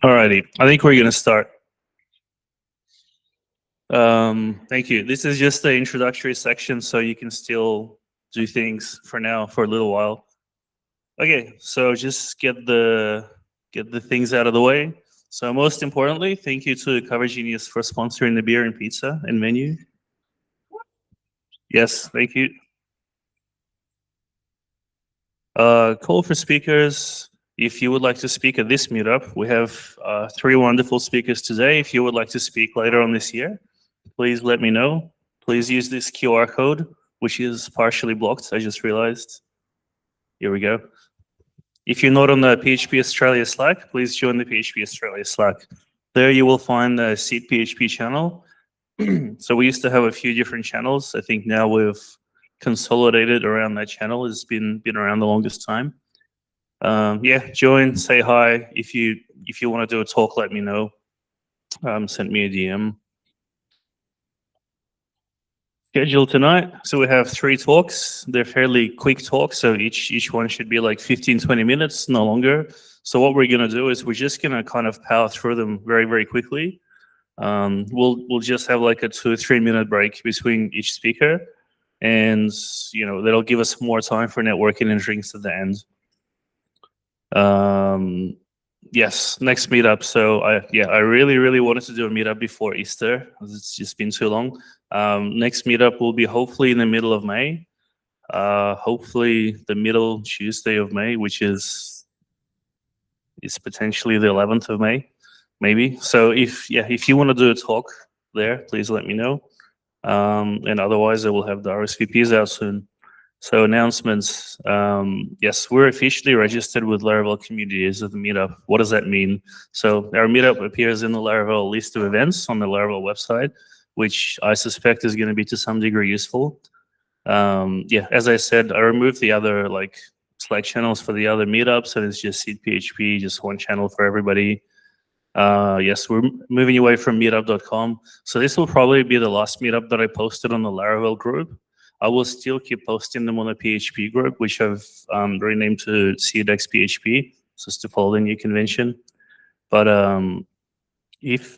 Alrighty, I think we're gonna start. Thank you. This is just the introductory section, so you can still do things for now for a little while. Okay, so just get the things out of the way. So most importantly, thank you to Cover Genius for sponsoring the beer and pizza and menu. Yes, thank you. Call for speakers. If you would like to speak at this meetup, we have 3 wonderful speakers today. If you would like to speak later on this year, please let me know. Please use this QR code, which is partially blocked, I just realized. Here we go. If you're not on the PHP Australia Slack, please join the PHP Australia Slack. There you will find the Seed PHP channel. So we used to have a few different channels. I think now we've consolidated around that channel. It's been around the longest time. Yeah, join, say hi. If you want to do a talk, let me know. Send me a DM. Schedule tonight. So we have 3 talks. They're fairly quick talks, so each one should be like 15-20 minutes, no longer. So what we're gonna do is we're just gonna kind of power through them very, very quickly. We'll just have like a 2-3 minute break between each speaker, and that'll give us more time for networking and drinks at the end. Yes, next meetup. So I really wanted to do a meetup before Easter, because it's just been too long. Next meetup will be hopefully in the middle of May. Hopefully the middle Tuesday of May, which is potentially the 11th of May, maybe. So if you want to do a talk there, please let me know. And otherwise, I will have the RSVPs out soon. So announcements. Yes, we're officially registered with Laravel communities of the meetup. What does that mean? So our meetup appears in the Laravel list of events on the Laravel website, which I suspect is going to be to some degree useful. Yeah, as I said, I removed the other Slack channels for the other meetups, and it's just Seed PHP, just one channel for everybody. Yes, we're moving away from meetup.com. So this will probably be the last meetup that I posted on the Laravel group. I will still keep posting them on the PHP group, which I've renamed to CDEX-PHP, just to follow the new convention. But I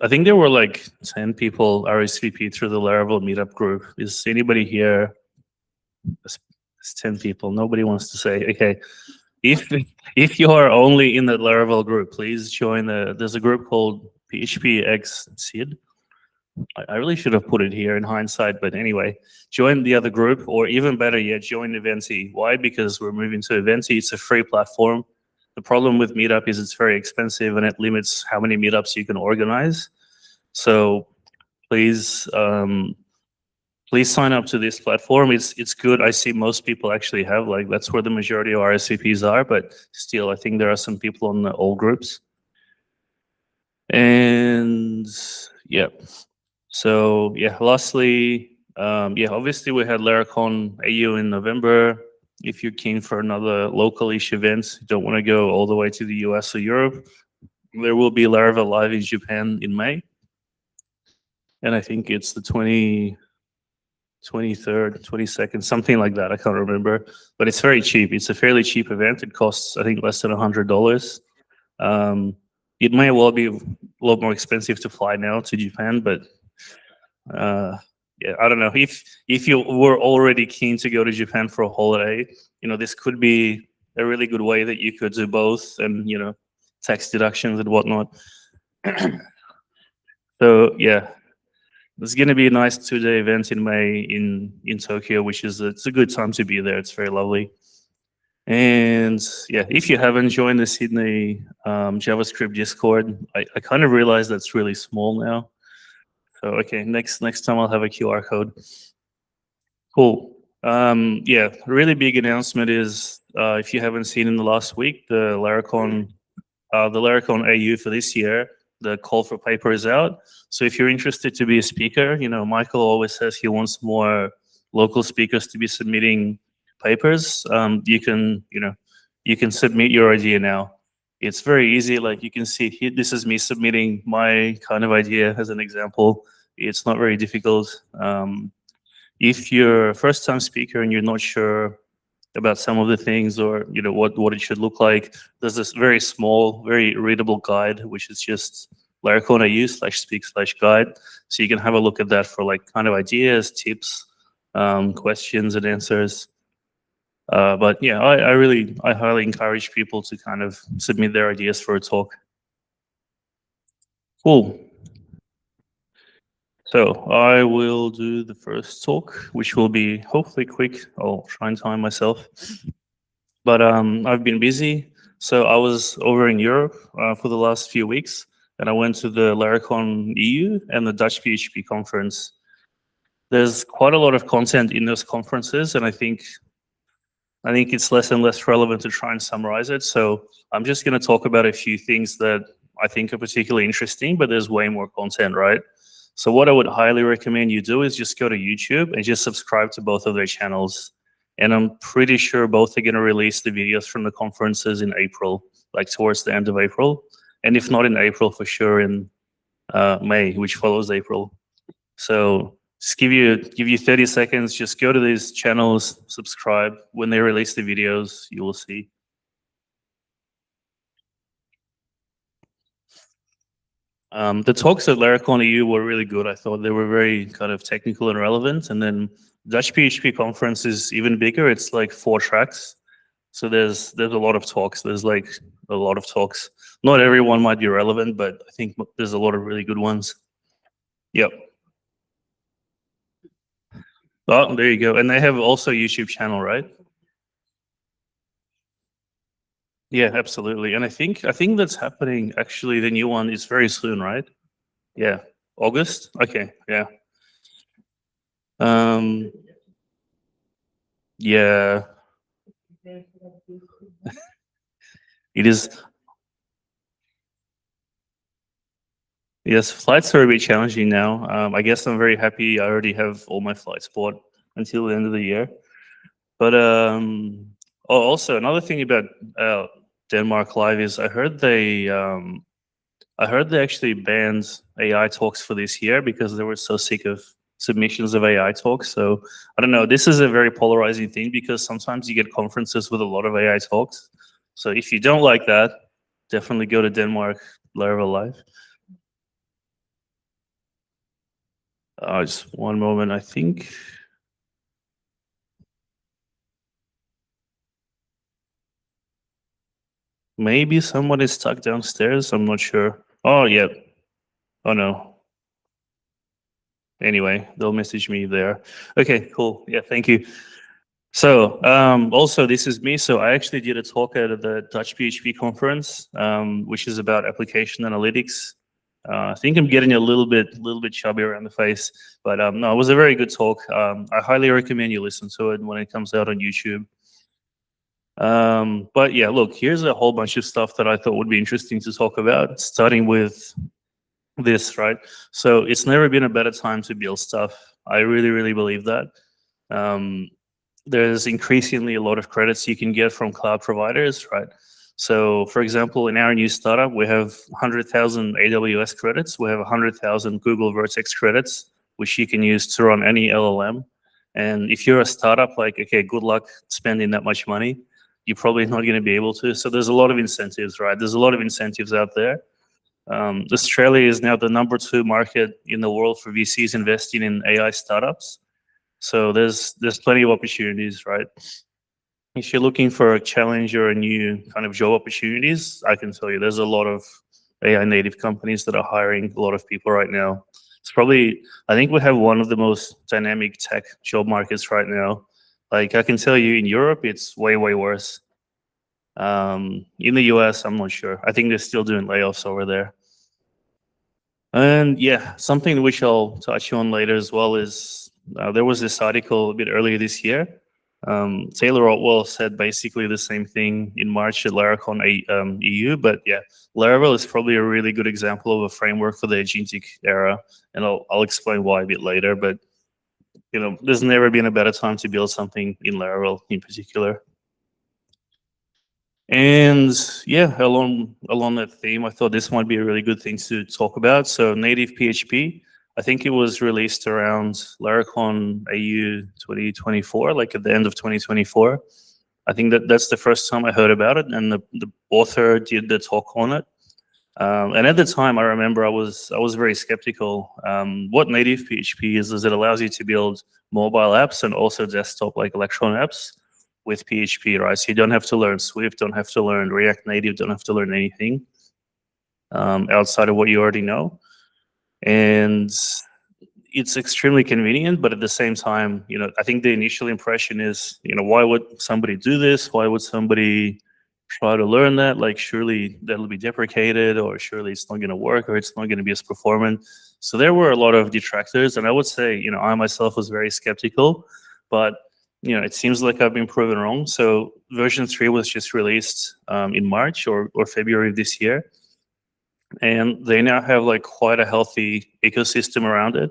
think there were like 10 people RSVP through the Laravel meetup group. Is anybody here? It's 10 people. Nobody wants to say. Okay. If you are only in the Laravel group, please join there's a group called PHPxSYD. I really should have put it here in hindsight, but anyway, join the other group, or even better yet, join eventy. Why? Because we're moving to eventy. It's a free platform. The problem with Meetup is it's very expensive and it limits how many meetups you can organize. So please, please sign up to this platform. It's good. I see most people actually have, that's where the majority of RSVPs are, but still, I think there are some people on the old groups. And yeah. So yeah, lastly, obviously we had LaraconEU in November. If you're keen for another local-ish event, you don't want to go all the way to the US or Europe, there will be Laravel Live in Japan in May. And I think it's the 23rd, 22nd, something like that. I can't remember, but it's very cheap. It's a fairly cheap event. It costs, I think, less than $100. It may well be a lot more expensive to fly now to Japan, but yeah, I don't know. If you were already keen to go to Japan for a holiday, this could be a really good way that you could do both, and tax deductions and whatnot. So yeah, it's going to be a nice 2-day event in May in Tokyo, which is it's a good time to be there. It's very lovely. And yeah, if you haven't joined the Sydney JavaScript Discord, I kind of realized that's really small now. So okay, next time I'll have a QR code. Cool. Yeah, really big announcement is if you haven't seen in the last week, the LaraconEU for this year, the call for paper is out. So if you're interested to be a speaker, Michael always says he wants more local speakers to be submitting papers. You can submit your idea now. It's very easy. Like you can see here, this is me submitting my kind of idea as an example. It's not very difficult. If you're a first-time speaker and you're not sure about some of the things, or what it should look like, there's this very small, very readable guide, which is just LaraconEU/speak/guide. So you can have a look at that for like kind of ideas, tips, questions and answers. But yeah, I highly encourage people to kind of submit their ideas for a talk. Cool. So I will do the first talk, which will be hopefully quick. I'll try and time myself. But I've been busy. So I was over in Europe for the last few weeks, and I went to the LaraconEU and the Dutch PHP conference. There's quite a lot of content in those conferences, and I think it's less and less relevant to try and summarize it. So I'm just going to talk about a few things that I think are particularly interesting, but there's way more content, right? So what I would highly recommend you do is just go to YouTube and just subscribe to both of their channels. And I'm pretty sure both are going to release the videos from the conferences in April, like towards the end of April. And if not in April, for sure in May, which follows April. So just give you 30 seconds. Just go to these channels, subscribe. When they release the videos, you will see. The talks at LaraconEU were really good. I thought they were very kind of technical and relevant. And then Dutch PHP conference is even bigger. It's like 4 tracks. So there's a lot of talks. There's like a lot of talks. Not everyone might be relevant, but I think there's a lot of really good ones. Yep. Oh, there you go. And they have also a YouTube channel, right? Yeah, absolutely. And I think that's happening. Actually, the new one is very soon, right? Yeah, August. Okay, yeah. Yeah, it is. Yes, flights are a bit challenging now. I guess I'm very happy. I already have all my flights bought until the end of the year. But also another thing about Denmark Live is I heard they actually banned AI talks for this year because they were so sick of submissions of AI talks. So I don't know. This is a very polarizing thing because sometimes you get conferences with a lot of AI talks. So if you don't like that, definitely go to Denmark Laravel Live. Just one moment, I think. Maybe someone is stuck downstairs. I'm not sure. Oh, yeah. Oh, no. Anyway, they'll message me there. Okay, cool. Yeah, thank you. So also, this is me. So I actually did a talk at the Dutch PHP conference, which is about application analytics. I think I'm getting a little bit chubby around the face, but no, it was a very good talk. I highly recommend you listen to it when it comes out on YouTube. But yeah, look, here's a whole bunch of stuff that I thought would be interesting to talk about, starting with this, right? So it's never been a better time to build stuff. I really believe that. There's increasingly a lot of credits you can get from cloud providers, right? So for example, in our new startup, we have 100,000 AWS credits. We have 100,000 Google Vertex credits, which you can use to run any LLM. And if you're a startup, like, okay, good luck spending that much money. You're probably not going to be able to. So there's a lot of incentives, right? There's a lot of incentives out there. Australia is now the #2 market in the world for VCs investing in AI startups. So there's plenty of opportunities, right? If you're looking for a challenge or a new kind of job opportunities, I can tell you there's a lot of AI native companies that are hiring a lot of people right now. It's probably, I think we have one of the most dynamic tech job markets right now. Like I can tell you in Europe, it's way worse. In the US, I'm not sure. I think they're still doing layoffs over there. And yeah, something which I'll touch on later as well is there was this article a bit earlier this year. Taylor Otwell said basically the same thing in March at LaraconEU, but yeah, Laravel is probably a really good example of a framework for the agentic era, and I'll explain why a bit later. But there's never been a better time to build something in Laravel in particular. And yeah, along that theme, I thought this might be a really good thing to talk about. So native PHP. I think it was released around LaraconEU 2024, like at the end of 2024. I think that's the first time I heard about it, and the author did the talk on it. And at the time, I remember I was very skeptical. What native PHP is it allows you to build mobile apps and also desktop like Electron apps with PHP, right? So you don't have to learn Swift, don't have to learn React Native, don't have to learn anything outside of what you already know. And it's extremely convenient, but at the same time, I think the initial impression is, why would somebody do this? Why would somebody try to learn that? Like, surely that'll be deprecated, or surely it's not going to work, or it's not going to be as performant. So there were a lot of detractors, and I would say, I myself was very skeptical, but it seems like I've been proven wrong. So version 3 was just released in March or February of this year, and they now have like quite a healthy ecosystem around it.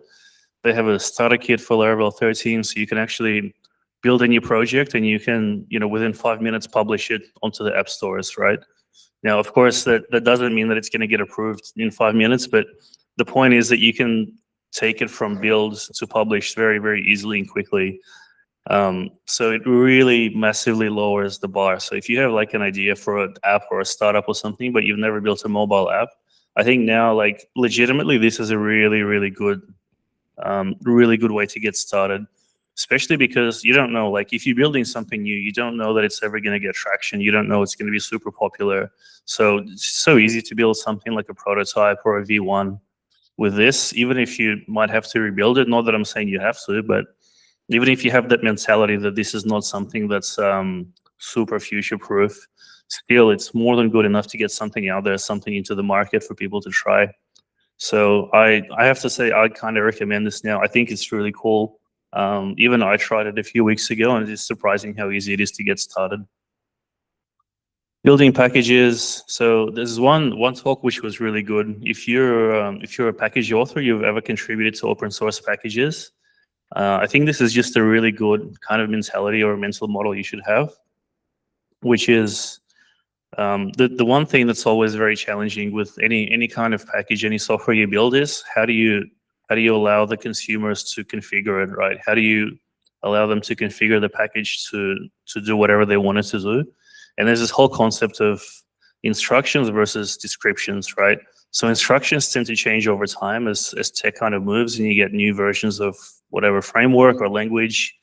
They have a starter kit for Laravel 13, so you can actually build a new project and you can, within 5 minutes publish it onto the app stores, right? Now, of course, that doesn't mean that it's going to get approved in 5 minutes, but the point is that you can take it from build to publish very, very easily and quickly. So it really massively lowers the bar. So if you have like an idea for an app or a startup or something, but you've never built a mobile app, I think now, like, legitimately, this is a really, really good way to get started, especially because you don't know, like, if you're building something new, you don't know that it's ever going to get traction. You don't know it's going to be super popular. So it's so easy to build something like a prototype or a V1 with this, even if you might have to rebuild it. Not that I'm saying you have to, but even if you have that mentality that this is not something that's super future-proof, still, it's more than good enough to get something out there, something into the market for people to try. So I have to say, I kind of recommend this now. I think it's really cool. Even I tried it a few weeks ago, and it's surprising how easy it is to get started. Building packages. So there's one talk which was really good. If you're a package author, you've ever contributed to open source packages, I think this is just a really good kind of mentality or mental model you should have, which is the one thing that's always very challenging with any kind of package, any software you build, is how do you allow the consumers to configure it, right? How do you allow them to configure the package to do whatever they want it to do? And there's this whole concept of instructions versus descriptions, right? So instructions tend to change over time as tech kind of moves, and you get new versions of whatever framework or language,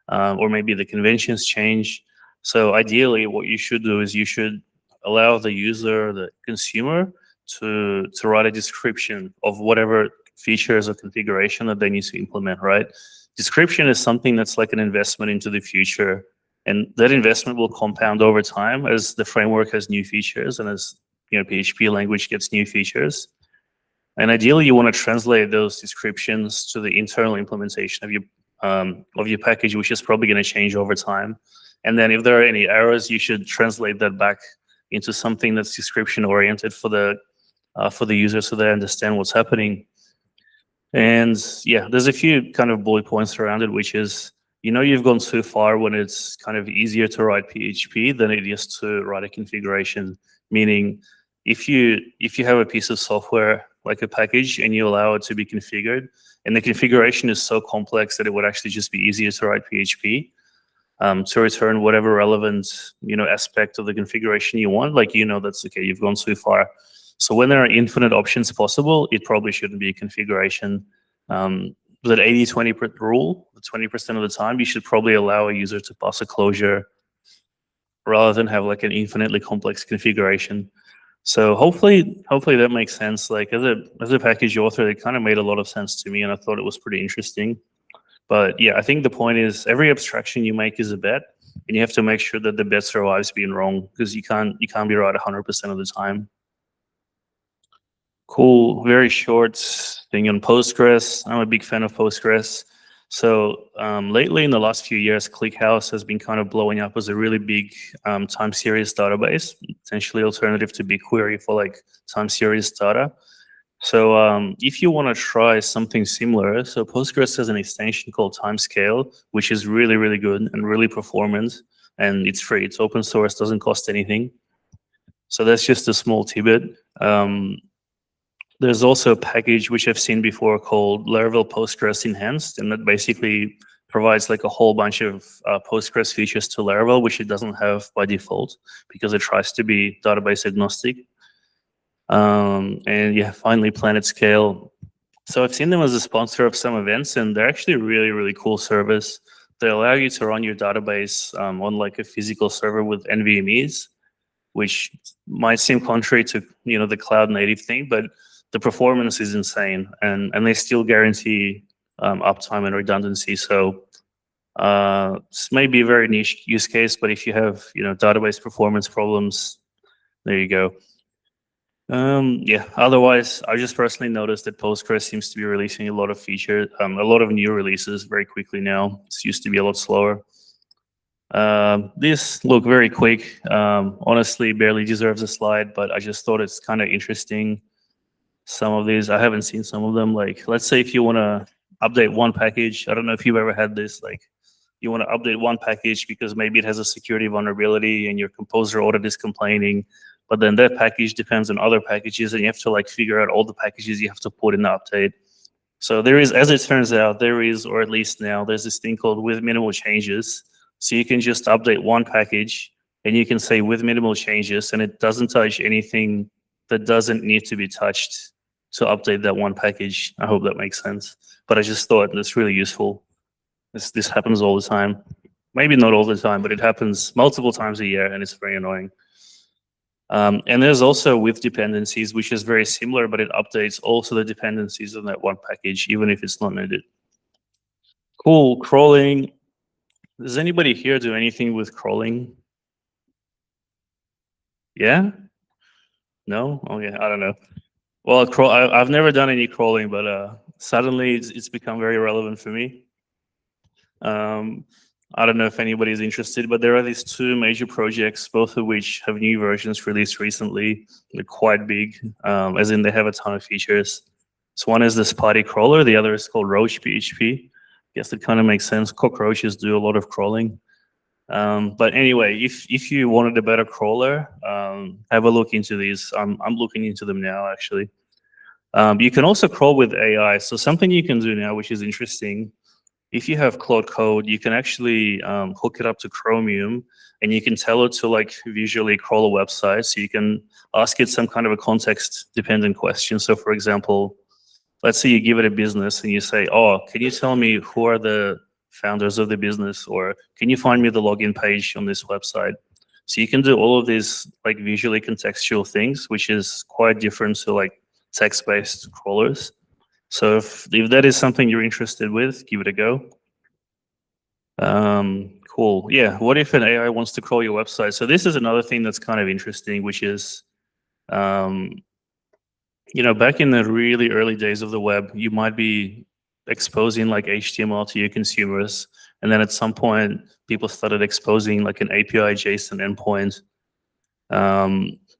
or maybe the conventions change. So ideally, what you should do is you should allow the user, the consumer, to write a description of whatever features or configuration that they need to implement, right? Description is something that's like an investment into the future, and that investment will compound over time as the framework has new features and as PHP language gets new features. And ideally, you want to translate those descriptions to the internal implementation of your package, which is probably going to change over time. And then if there are any errors, you should translate that back into something that's description oriented for the user, so they understand what's happening. And yeah, there's a few kind of bullet points around it, which is, you've gone too far when it's kind of easier to write PHP than it is to write a configuration. Meaning, if you have a piece of software like a package and you allow it to be configured, and the configuration is so complex that it would actually just be easier to write PHP to return whatever relevant aspect of the configuration you want, like, that's okay, you've gone too far. So when there are infinite options possible, it probably shouldn't be a configuration. That 80-20 rule, the 20% of the time, you should probably allow a user to pass a closure rather than have like an infinitely complex configuration. So hopefully that makes sense. Like, as a package author, it kind of made a lot of sense to me, and I thought it was pretty interesting. But yeah, I think the point is every abstraction you make is a bet, and you have to make sure that the bet survives being wrong, because you can't be right 100% of the time. Cool, very short thing on Postgres. I'm a big fan of Postgres. So lately, in the last few years, ClickHouse has been kind of blowing up as a really big time series database, potentially alternative to BigQuery for like time series data. So if you want to try something similar, so Postgres has an extension called Timescale, which is really, really good and really performant, and it's free. It's open source, doesn't cost anything. So that's just a small tidbit. There's also a package which I've seen before called Laravel Postgres Enhanced, and that basically provides like a whole bunch of Postgres features to Laravel, which it doesn't have by default because it tries to be database agnostic. And yeah, finally, PlanetScale. So I've seen them as a sponsor of some events, and they're actually really, really cool service. They allow you to run your database on like a physical server with NVMEs, which might seem contrary to the cloud native thing, but the performance is insane, and they still guarantee uptime and redundancy. So this may be a very niche use case, but if you have database performance problems, there you go. Yeah. Otherwise, I just personally noticed that Postgres seems to be releasing a lot of features, a lot of new releases very quickly now. It used to be a lot slower. These look very quick. Honestly, barely deserves a slide, but I just thought it's kind of interesting. Some of these, I haven't seen some of them. Like, let's say if you want to update one package, I don't know if you've ever had this, like, you want to update one package because maybe it has a security vulnerability and your composer audit is complaining, but then that package depends on other packages and you have to like figure out all the packages you have to put in the update. So there is, as it turns out, there is, or at least now, there's this thing called with minimal changes. So you can just update one package and you can say with minimal changes, and it doesn't touch anything that doesn't need to be touched to update that one package. I hope that makes sense. But I just thought that's really useful. This happens all the time. Maybe not all the time, but it happens multiple times a year, and it's very annoying. And there's also with dependencies, which is very similar, but it updates also the dependencies on that one package, even if it's not needed. Cool. Crawling. Does anybody here do anything with crawling? Yeah? No? Okay, I don't know. Well, I've never done any crawling, but suddenly it's become very relevant for me. I don't know if anybody's interested, but there are these two major projects, both of which have new versions released recently. They're quite big, as in they have a ton of features. So one is the Spotty crawler, the other is called Roach PHP. Guess it kind of makes sense. Cockroaches do a lot of crawling. But anyway, if you wanted a better crawler, have a look into these. I'm looking into them now, actually. You can also crawl with AI. So something you can do now, which is interesting, if you have Claude Code, you can actually hook it up to Chromium, and you can tell it to like visually crawl a website. So you can ask it some kind of a context-dependent question. So for example, let's say you give it a business and you say, oh, can you tell me who are the founders of the business, or can you find me the login page on this website? So you can do all of these like visually contextual things, which is quite different to like text-based crawlers. So if that is something you're interested with, give it a go. Cool. Yeah. What if an AI wants to crawl your website? So this is another thing that's kind of interesting, which is, back in the really early days of the web, you might be exposing like HTML to your consumers, and then at some point, people started exposing like an API JSON endpoint.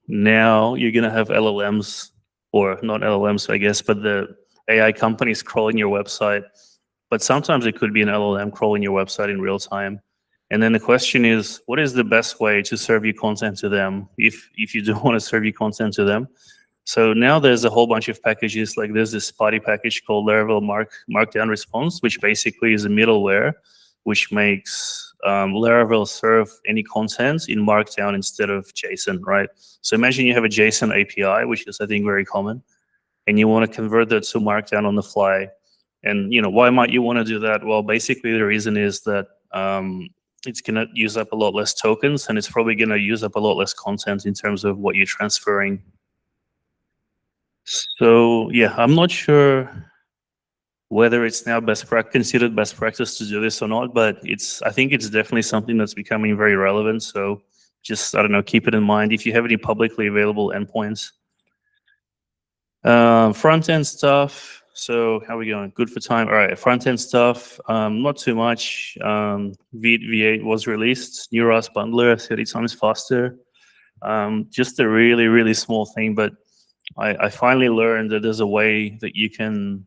Now you're gonna have LLMs, or not LLMs, I guess, but the AI companies crawling your website, but sometimes it could be an LLM crawling your website in real time. And then the question is, what is the best way to serve your content to them if you do want to serve your content to them? So now there's a whole bunch of packages, like there's this Spotty package called Laravel Markdown Response, which basically is a middleware, which makes Laravel serve any content in Markdown instead of JSON, right? So imagine you have a JSON API, which is, I think, very common, and you want to convert that to Markdown on the fly. And why might you want to do that? Well, basically the reason is that it's going to use up a lot less tokens, and it's probably going to use up a lot less content in terms of what you're transferring. So yeah, I'm not sure whether it's now considered best practice to do this or not, but I think it's definitely something that's becoming very relevant. So just, I don't know, keep it in mind. If you have any publicly available endpoints. Front-end stuff. So how are we going? Good for time. All right, front-end stuff. Not too much. V8 was released. New RAS bundler, 30 times faster. Just a really, really small thing, but I finally learned that there's a way that you can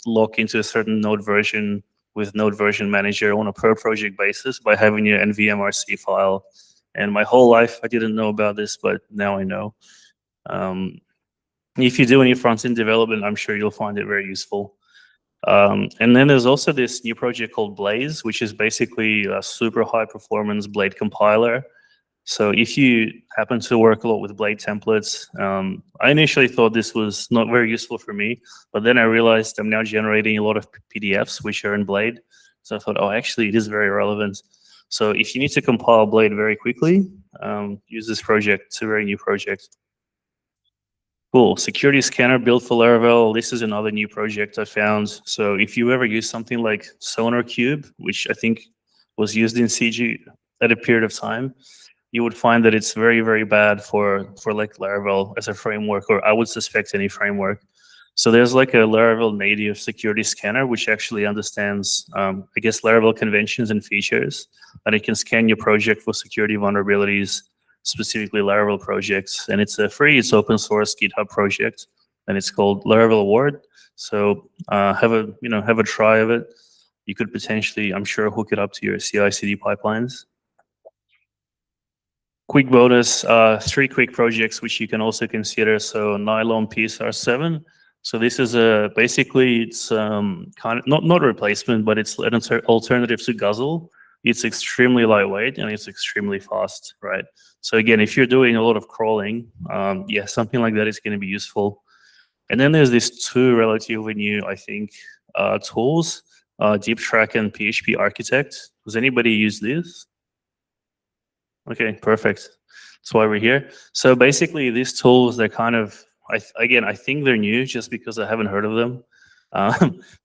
lock into a certain node version with Node Version Manager on a per project basis by having your NVMRC file. And my whole life I didn't know about this, but now I know. If you do any front-end development, I'm sure you'll find it very useful. And then there's also this new project called Blaze, which is basically a super high performance Blade compiler. So if you happen to work a lot with Blade templates, I initially thought this was not very useful for me, but then I realized I'm now generating a lot of PDFs which are in Blade. So I thought, oh, actually, it is very relevant. So if you need to compile Blade very quickly, use this project. It's a very new project. Cool. Security scanner built for Laravel. This is another new project I found. So if you ever use something like SonarQube, which I think was used in CG at a period of time, you would find that it's very, very bad for like Laravel as a framework, or I would suspect any framework. So there's like a Laravel native security scanner, which actually understands, I guess, Laravel conventions and features, and it can scan your project for security vulnerabilities, specifically Laravel projects. And it's a free, it's open source GitHub project, and it's called Laravel Award. So have a try of it. You could potentially, I'm sure, hook it up to your CI/CD pipelines. Quick bonus, 3 quick projects which you can also consider. So Nylon PSR7. So this is basically it's kind of not a replacement, but it's an alternative to Guzzle. It's extremely lightweight and it's extremely fast, right? So again, if you're doing a lot of crawling, yeah, something like that is going to be useful. And then there's these 2 relatively new, I think, tools, DeepTrack and PHP Architect. Does anybody use this? Okay, perfect. That's why we're here. So basically, these tools, they're kind of, I think they're new just because I haven't heard of them.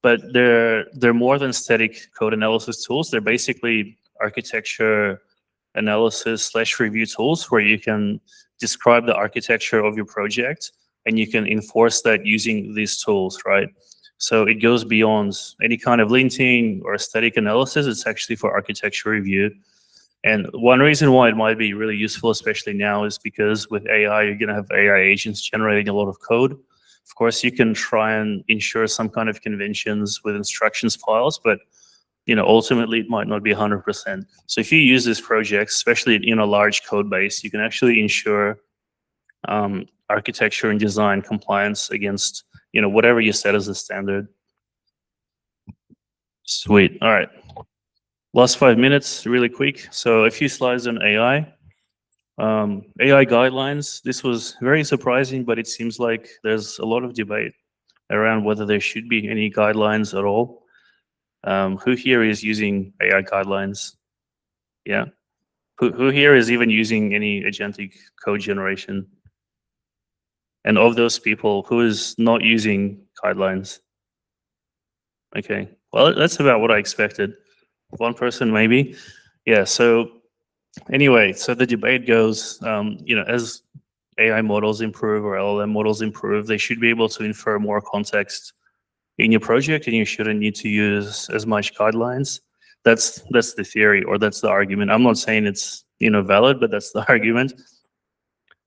But they're more than static code analysis tools. They're basically architecture analysis / review tools where you can describe the architecture of your project and you can enforce that using these tools, right? So it goes beyond any kind of linting or static analysis. It's actually for architecture review. And one reason why it might be really useful, especially now, is because with AI, you're going to have AI agents generating a lot of code. Of course, you can try and ensure some kind of conventions with instructions files, but ultimately it might not be 100%. So if you use this project, especially in a large code base, you can actually ensure architecture and design compliance against whatever you set as a standard. Sweet. All right. Last 5 minutes, really quick. So a few slides on AI. AI guidelines. This was very surprising, but it seems like there's a lot of debate around whether there should be any guidelines at all. Who here is using AI guidelines? Yeah. Who here is even using any agentic code generation? And of those people, who is not using guidelines? Okay. Well, that's about what I expected. 1 person maybe. Yeah. So anyway, so the debate goes, as AI models improve or LLM models improve, they should be able to infer more context in your project, and you shouldn't need to use as much guidelines. That's the theory, or that's the argument. I'm not saying it's valid, but that's the argument.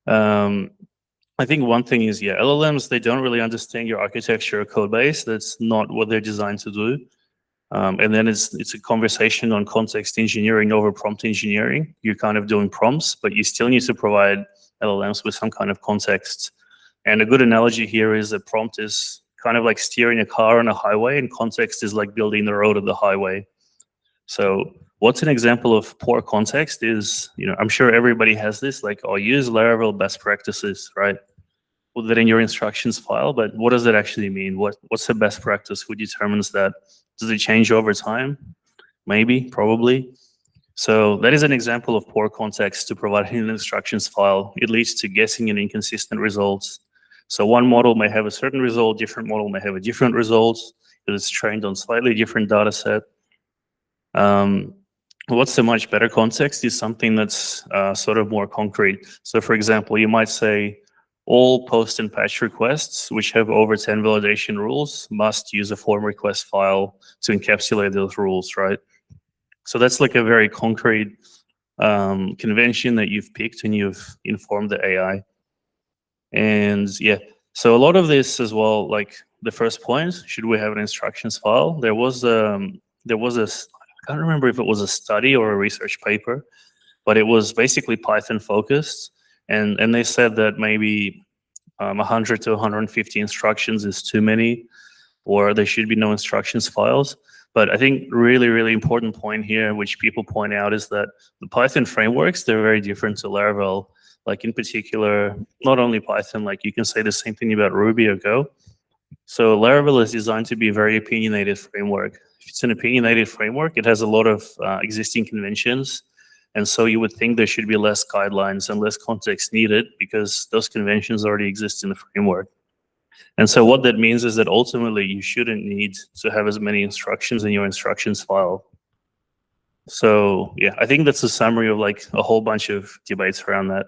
I think one thing is, yeah, LLMs, they don't really understand your architecture or code base. That's not what they're designed to do. And then it's a conversation on context engineering over prompt engineering. You're kind of doing prompts, but you still need to provide LLMs with some kind of context. And a good analogy here is that prompt is kind of like steering a car on a highway, and context is like building the road of the highway. So what's an example of poor context is, I'm sure everybody has this, like, oh, use Laravel best practices, right? Put that in your instructions file, but what does that actually mean? What's the best practice? Who determines that? Does it change over time? Maybe, probably. So that is an example of poor context to provide in an instructions file. It leads to guessing and inconsistent results. So one model may have a certain result, different model may have a different result, because it's trained on slightly different data set. What's a much better context is something that's sort of more concrete. So for example, you might say, all post and patch requests which have over 10 validation rules must use a form request file to encapsulate those rules, right? So that's like a very concrete convention that you've picked and you've informed the AI. And yeah, so a lot of this as well, like the first point, should we have an instructions file? There was a, I can't remember if it was a study or a research paper, but it was basically Python focused. And they said that maybe 100 to 150 instructions is too many, or there should be no instructions files. But I think really important point here, which people point out, is that the Python frameworks, they're very different to Laravel. Like in particular, not only Python, like you can say the same thing about Ruby or Go. So Laravel is designed to be a very opinionated framework. If it's an opinionated framework, it has a lot of existing conventions. And so you would think there should be less guidelines and less context needed because those conventions already exist in the framework. And so what that means is that ultimately you shouldn't need to have as many instructions in your instructions file. So yeah, I think that's a summary of like a whole bunch of debates around that.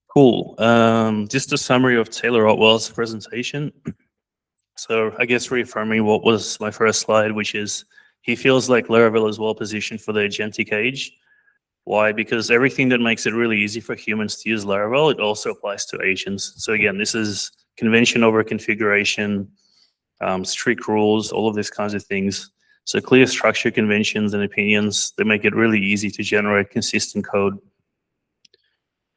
Cool. Just a summary of Taylor Otwell's presentation. So I guess reaffirming what was my first slide, which is he feels like Laravel is well positioned for the agentic age. Why? Because everything that makes it really easy for humans to use Laravel, it also applies to agents. So again, this is convention over configuration, strict rules, all of these kinds of things. So clear structure conventions and opinions, they make it really easy to generate consistent code.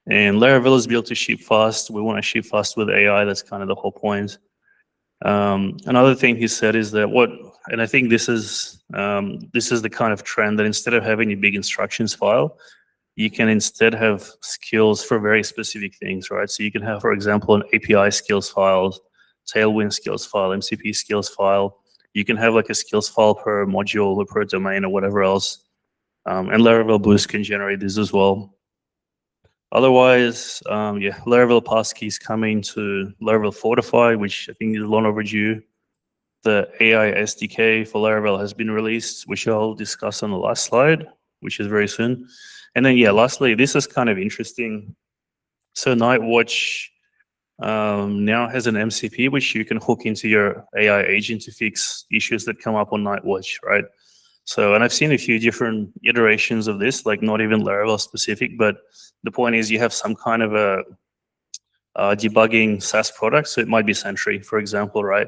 And Laravel is built to ship fast. We want to ship fast with AI. That's kind of the whole point. Another thing he said is that and I think this is the kind of trend that instead of having a big instructions file, you can instead have skills for very specific things, right? So you can have, for example, an API skills file, Tailwind skills file, MCP skills file. You can have like a skills file per module or per domain or whatever else. And Laravel Boost can generate this as well. Otherwise, yeah, Laravel passkey is coming to Laravel Fortify, which I think is long overdue. The AI SDK for Laravel has been released, which I'll discuss on the last slide, which is very soon. And then, yeah, lastly, this is kind of interesting. So Nightwatch now has an MCP, which you can hook into your AI agent to fix issues that come up on Nightwatch, right? So, and I've seen a few different iterations of this, like not even Laravel specific, but the point is you have some kind of a debugging SaaS product. So it might be Sentry, for example, right?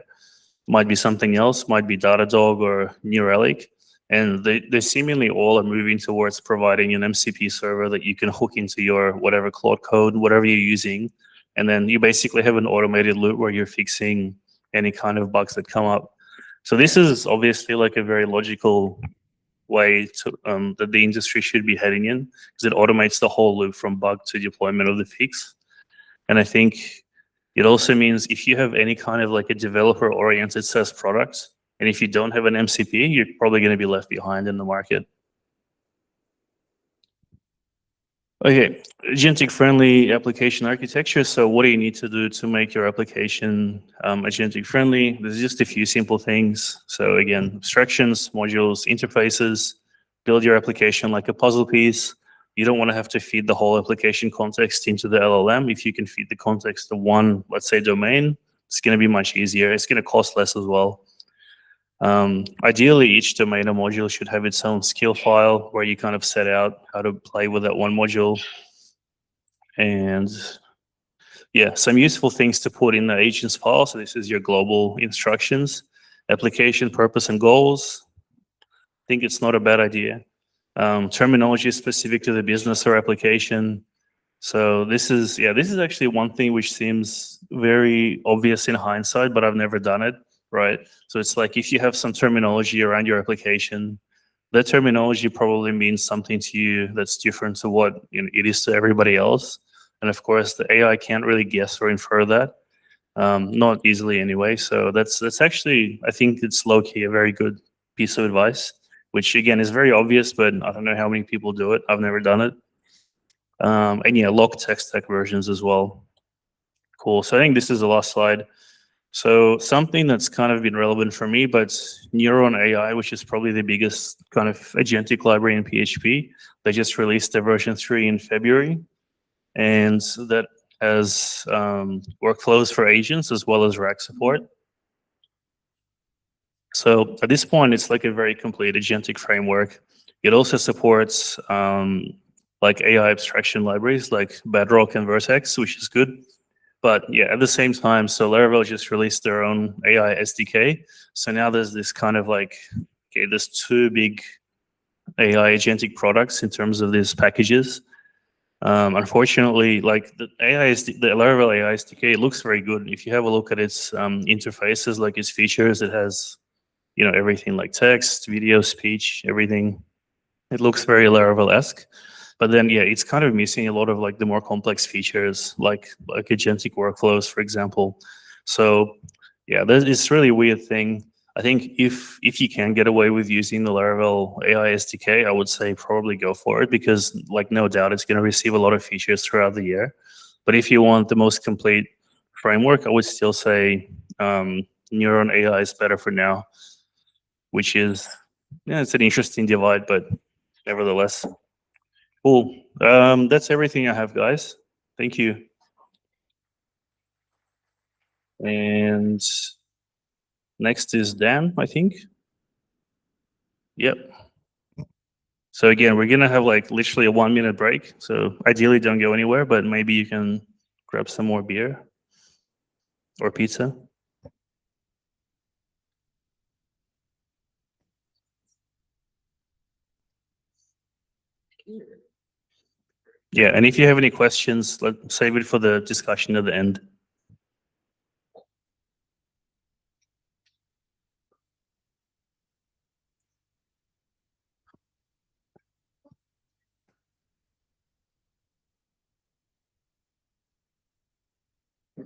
Might be something else, might be Datadog or New Relic. And they seemingly all are moving towards providing an MCP server that you can hook into your whatever Claude code, whatever you're using. And then you basically have an automated loop where you're fixing any kind of bugs that come up. So this is obviously like a very logical way to, that the industry should be heading in, because it automates the whole loop from bug to deployment of the fix. And I think it also means if you have any kind of like a developer-oriented SaaS product, and if you don't have an MCP, you're probably going to be left behind in the market. Okay, agentic-friendly application architecture. So what do you need to do to make your application agentic-friendly? There's just a few simple things. So again, abstractions, modules, interfaces, build your application like a puzzle piece. You don't want to have to feed the whole application context into the LLM. If you can feed the context of one, let's say, domain, it's going to be much easier. It's going to cost less as well. Ideally, each domain or module should have its own skill file where you kind of set out how to play with that one module. And yeah, some useful things to put in the agents file. So this is your global instructions, application purpose and goals. I think it's not a bad idea. Terminology specific to the business or application. So this is actually one thing which seems very obvious in hindsight, but I've never done it. Right? So it's like if you have some terminology around your application, that terminology probably means something to you that's different to what it is to everybody else. And of course, the AI can't really guess or infer that, not easily anyway. So that's actually, I think it's low-key a very good piece of advice, which again is very obvious, but I don't know how many people do it. I've never done it. And yeah, log text stack versions as well. Cool. So I think this is the last slide. So something that's kind of been relevant for me, but Neuron AI, which is probably the biggest kind of agentic library in PHP, they just released their version 3 in February. And that has workflows for agents as well as rack support. So at this point, it's like a very complete agentic framework. It also supports like AI abstraction libraries like Bedrock and Vertex, which is good. But yeah, at the same time, so Laravel just released their own AI SDK. So now there's this kind of like, okay, there's two big AI agentic products in terms of these packages. Unfortunately, like the Laravel AI SDK, it looks very good. If you have a look at its interfaces, like its features, it has everything like text, video, speech, everything. It looks very Laravel-esque. But then, yeah, it's kind of missing a lot of like the more complex features, like agentic workflows, for example. So, yeah, it's really a weird thing. I think if you can get away with using the Laravel AI SDK, I would say probably go for it, because like no doubt it's going to receive a lot of features throughout the year. But if you want the most complete framework, I would still say Neuron AI is better for now, which is, yeah, it's an interesting divide, but nevertheless. Cool. That's everything I have, guys. Thank you. And next is Dan, I think. Yep. So again, we're gonna have like literally a 1-minute break. So ideally don't go anywhere, but maybe you can grab some more beer or pizza. Yeah, and if you have any questions, let's save it for the discussion at the end. Oh,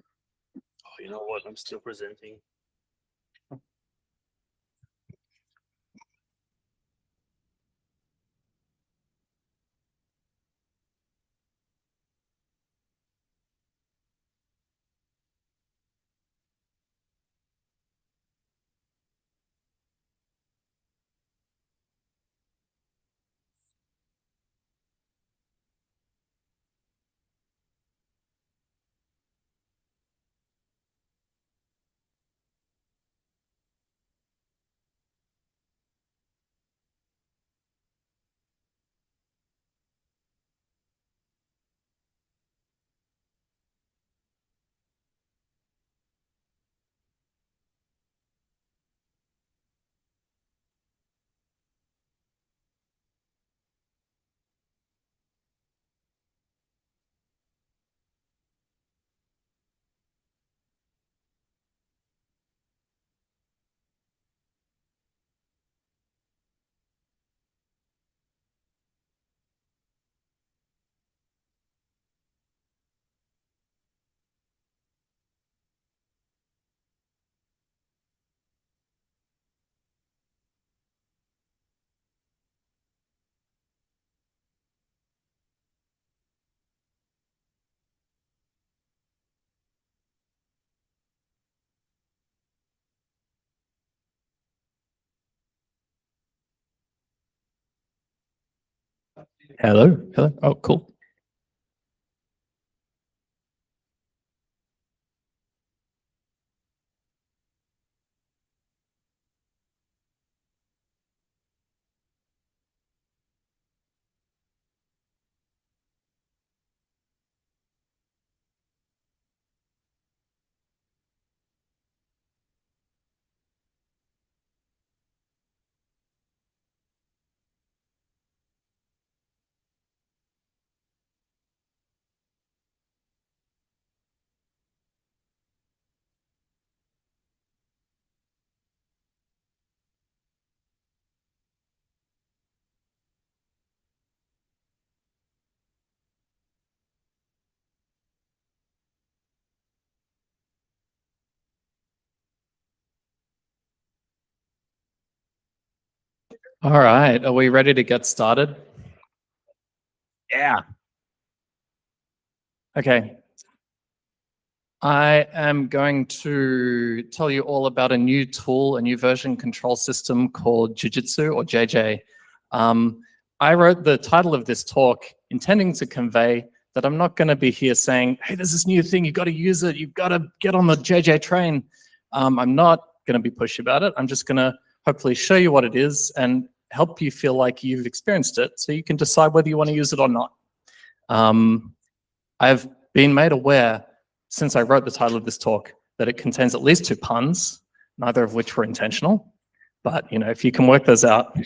you know what? I'm still presenting. Hello. Hello. Oh, cool. All right. Are we ready to get started? Yeah. Okay. I am going to tell you all about a new tool, a new version control system called Jiujutsu, or JJ. I wrote the title of this talk intending to convey that I'm not going to be here saying, hey, there's this new thing, you've got to use it, you've got to get on the JJ train. I'm not going to be pushy about it. I'm just going to hopefully show you what it is and help you feel like you've experienced it so you can decide whether you want to use it or not. I've been made aware since I wrote the title of this talk that it contains at least 2 puns, neither of which were intentional. But if you can work those out.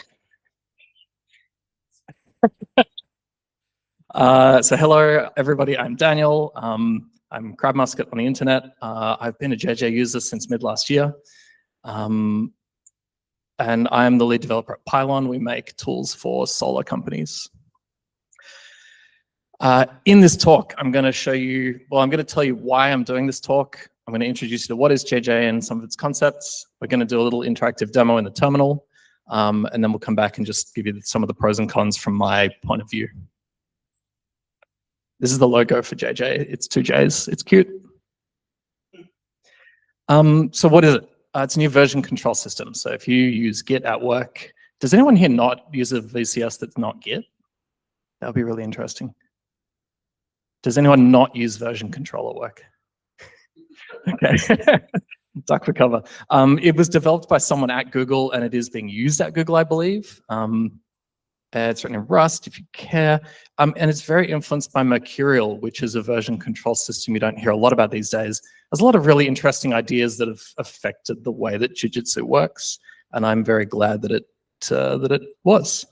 So hello, everybody. I'm Daniel. I'm Crab Musket on the internet. I've been a JJ user since mid last year. And I'm the lead developer at Pylon. We make tools for solar companies. In this talk, I'm going to show you, well, I'm going to tell you why I'm doing this talk. I'm going to introduce you to what is JJ and some of its concepts. We're going to do a little interactive demo in the terminal. And then we'll come back and just give you some of the pros and cons from my point of view. This is the logo for JJ. It's 2 J's. It's cute. So what is it? It's a new version control system. So if you use Git at work, does anyone here not use a VCS that's not Git? That would be really interesting. Does anyone not use version control at work? Okay. Duck for cover. It was developed by someone at Google, and it is being used at Google, I believe. It's written in Rust, if you care. And it's very influenced by Mercurial, which is a version control system you don't hear a lot about these days. There's a lot of really interesting ideas that have affected the way that Jiujutsu works, and I'm very glad that it was.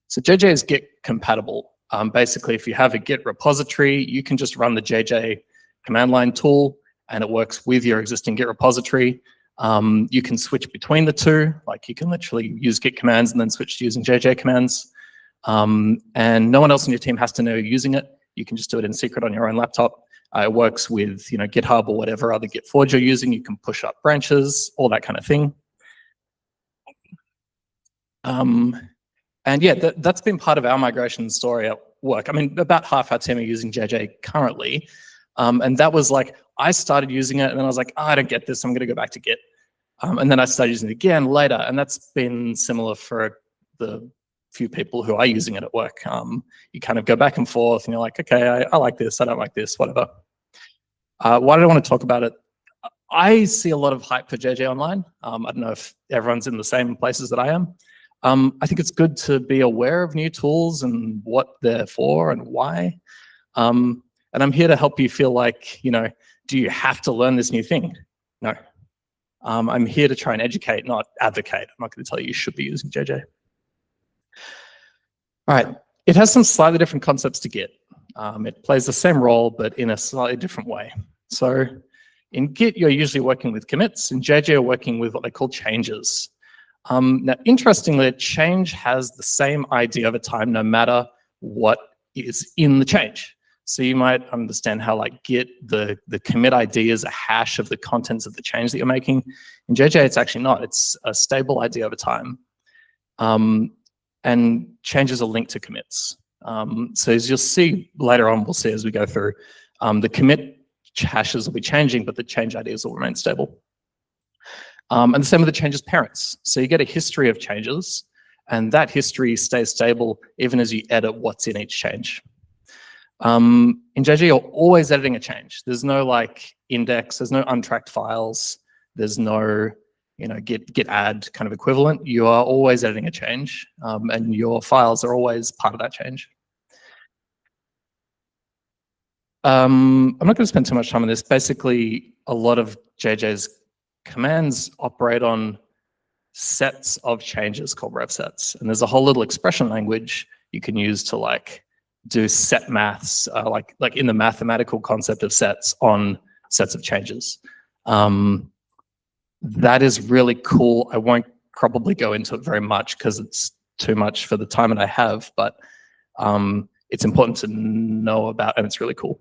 So JJ is Git compatible. Basically, if you have a Git repository, you can just run the JJ command line tool, and it works with your existing Git repository. You can switch between the two, like you can literally use Git commands and then switch to using JJ commands. And no one else in your team has to know you're using it. You can just do it in secret on your own laptop. It works with GitHub or whatever other Git forge you're using. You can push up branches, all that kind of thing. And yeah, that's been part of our migration story at work. I mean, about half our team are using JJ currently. And that was like, I started using it and then I was like, oh, I don't get this, I'm gonna go back to Git. And then I started using it again later, and that's been similar for the few people who are using it at work. You kind of go back and forth and you're like, okay, I like this, I don't like this, whatever. Why did I want to talk about it? I see a lot of hype for JJ online. I don't know if everyone's in the same places that I am. I think it's good to be aware of new tools and what they're for and why. And I'm here to help you feel like, do you have to learn this new thing? No. I'm here to try and educate, not advocate. I'm not going to tell you should be using JJ. All right. It has some slightly different concepts to Git. It plays the same role, but in a slightly different way. So in Git, you're usually working with commits. In JJ, you're working with what they call changes. Now, interestingly, a change has the same ID over time, no matter what is in the change. So you might understand how like Git, the commit ID is a hash of the contents of the change that you're making. In JJ, it's actually not. It's a stable ID over time. And changes are linked to commits. So as you'll see later on, we'll see as we go through, the commit hashes will be changing, but the change IDs will remain stable. And the same with the changes parents. So you get a history of changes, and that history stays stable even as you edit what's in each change. In JJ, you're always editing a change. There's no like index, there's no untracked files, there's no git add kind of equivalent. You are always editing a change, and your files are always part of that change. I'm not going to spend too much time on this. Basically, a lot of JJ's commands operate on sets of changes called rev sets, and there's a whole little expression language you can use to like do set maths, like in the mathematical concept of sets on sets of changes. That is really cool. I won't probably go into it very much because it's too much for the time that I have, but it's important to know about, and it's really cool.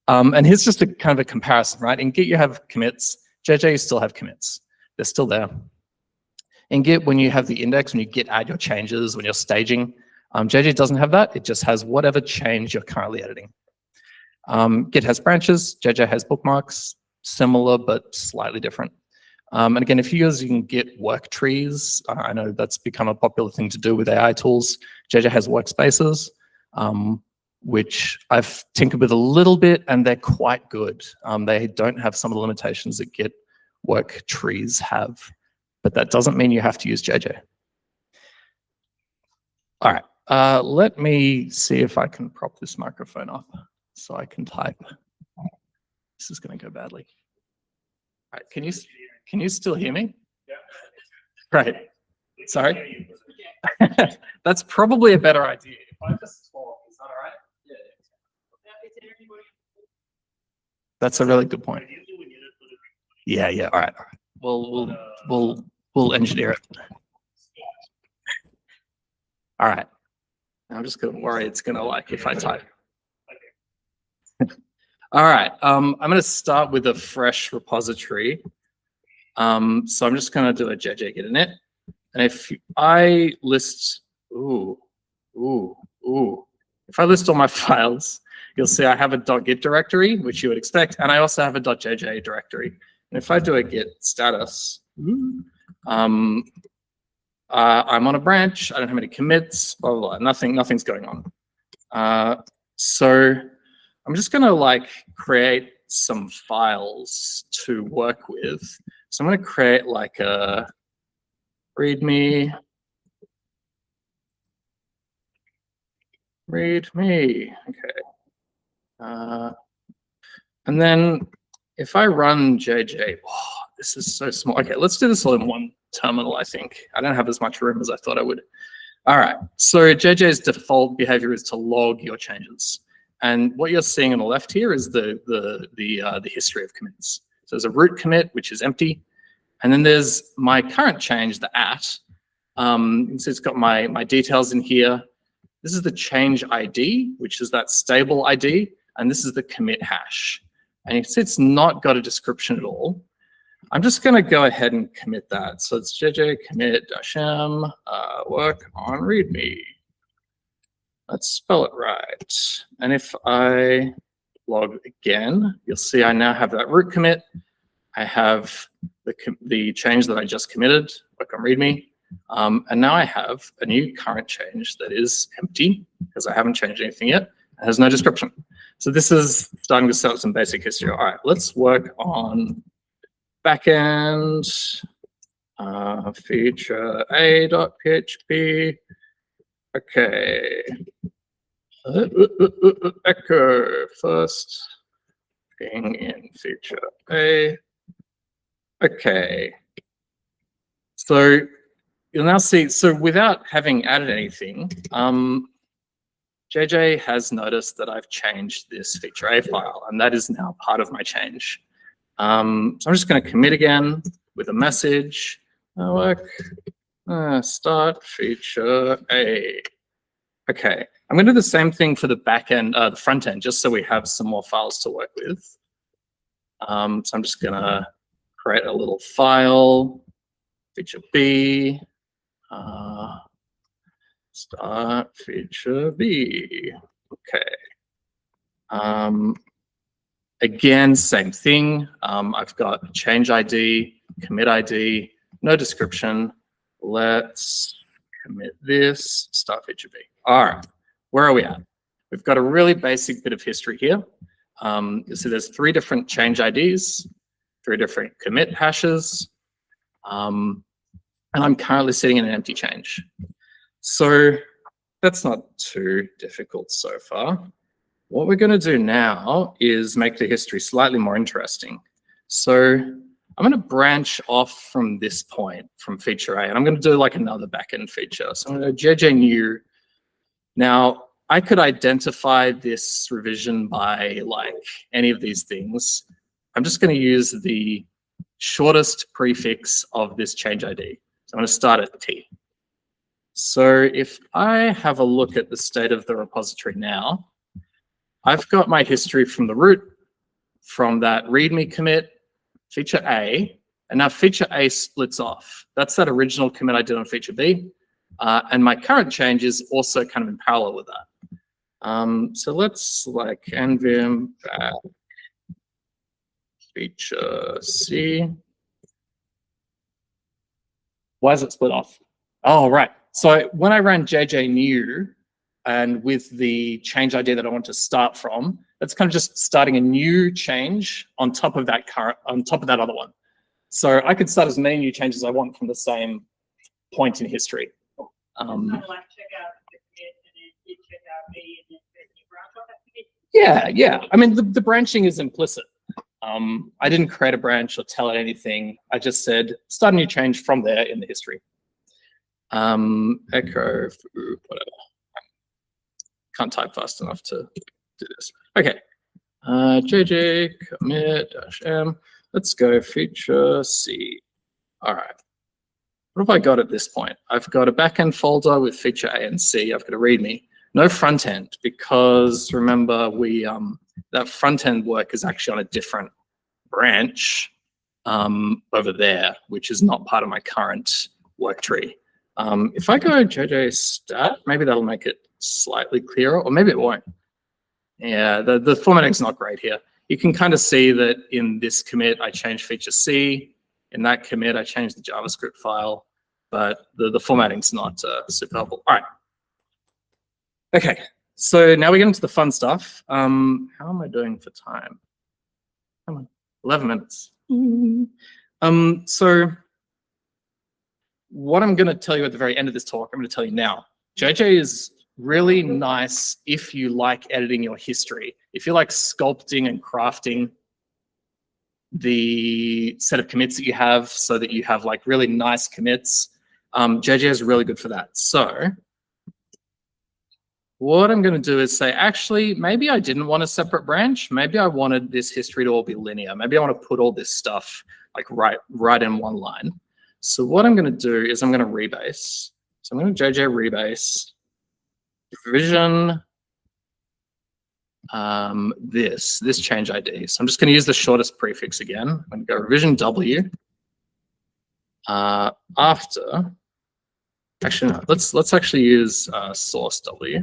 And here's just a kind of a comparison, right? In Git, you have commits. JJ, you still have commits. They're still there. In Git, when you have the index, when you git add your changes, when you're staging, JJ doesn't have that. It just has whatever change you're currently editing. Git has branches. JJ has bookmarks, similar but slightly different. And again, if you're using Git work trees, I know that's become a popular thing to do with AI tools. JJ has workspaces, which I've tinkered with a little bit, and they're quite good. They don't have some of the limitations that Git work trees have, but that doesn't mean you have to use JJ. All right. Let me see if I can prop this microphone up so I can type. This is going to go badly. All right, can you still hear me? Yeah. Great. Sorry. That's probably a better idea. I just talk, is that all right? Yeah. That's a really good point. Yeah, yeah. All right. We'll engineer it. All right. I'm just gonna worry it's gonna like if I type. All right. I'm gonna start with a fresh repository. So I'm just gonna do a JJ get init, and if I list, if I list all my files, you'll see I have a .git directory, which you would expect, and I also have a .jj directory. And if I do a git status, I'm on a branch. I don't have any commits. Blah blah blah. Nothing's going on. So I'm just gonna like create some files to work with. So I'm gonna create like a readme. Okay. And then if I run JJ, this is so small. Okay, let's do this all in one terminal, I think. I don't have as much room as I thought I would. All right, so JJ's default behavior is to log your changes. And what you're seeing on the left here is the history of commits. So there's a root commit, which is empty. And then there's my current change, the @. You can see it's got my details in here. This is the change ID, which is that stable ID. And this is the commit hash. And you can see it's not got a description at all. I'm just going to go ahead and commit that. So it's jj commit -m work on readme. Let's spell it right. And if I log again, you'll see I now have that root commit. I have the change that I just committed, work on readme. And now I have a new current change that is empty because I haven't changed anything yet. It has no description. So this is starting to set up some basic history. All right, let's work on backend feature a.php. Okay. Echo first thing in feature a. Okay. So you'll now see, so without having added anything, JJ has noticed that I've changed this feature A file, and that is now part of my change. So I'm just going to commit again with a message. Start feature A. Okay, I'm going to do the same thing for the back end, the front end, just so we have some more files to work with. So I'm just going to create a little file, feature B. Start feature B. Okay. Again, same thing. I've got change ID, commit ID, no description. Let's commit this, start feature B. All right, where are we at? We've got a really basic bit of history here. You see there's 3 different change IDs, 3 different commit hashes, and I'm currently sitting in an empty change. So that's not too difficult so far. What we're going to do now is make the history slightly more interesting. So I'm going to branch off from this point, from feature A, and I'm going to do like another backend feature. So I'm going to JJ-new. Now, I could identify this revision by like any of these things. I'm just going to use the shortest prefix of this change ID. So I'm going to start at T. So if I have a look at the state of the repository now, I've got my history from the root, from that README commit, feature A, and now feature A splits off. That's that original commit I did on feature B, and my current change is also kind of in parallel with that. So let's like nvim back feature C. Why is it split off? Oh, right. So when I ran JJ-new and with the change ID that I want to start from, that's kind of just starting a new change on top of that other one. So I could start as many new changes as I want from the same point in history. Yeah. I mean, the branching is implicit. I didn't create a branch or tell it anything. I just said, start a new change from there in the history. Echo, whatever. Can't type fast enough to do this. Okay, JJ commit -m. Let's go feature C. All right. What have I got at this point? I've got a backend folder with feature A and C. I've got a README. No front end, because remember that front end work is actually on a different branch over there, which is not part of my current work tree. If I go JJ stat, maybe that'll make it slightly clearer, or maybe it won't. Yeah, the formatting's not great here. You can kind of see that in this commit, I changed feature C. In that commit, I changed the JavaScript file, but the formatting's not super helpful. All right. Okay, so now we get into the fun stuff. How am I doing for time? Come on, 11 minutes. So what I'm going to tell you at the very end of this talk, I'm going to tell you now. JJ is really nice if you like editing your history. If you like sculpting and crafting the set of commits that you have so that you have like really nice commits, JJ is really good for that. So what I'm going to do is say, actually, maybe I didn't want a separate branch. Maybe I wanted this history to all be linear. Maybe I want to put all this stuff like right in one line. So what I'm going to do is I'm going to rebase. So I'm going to JJ rebase, revision this change ID. So I'm just going to use the shortest prefix again. I'm going to go revision W after. Actually, no. Let's actually use source W.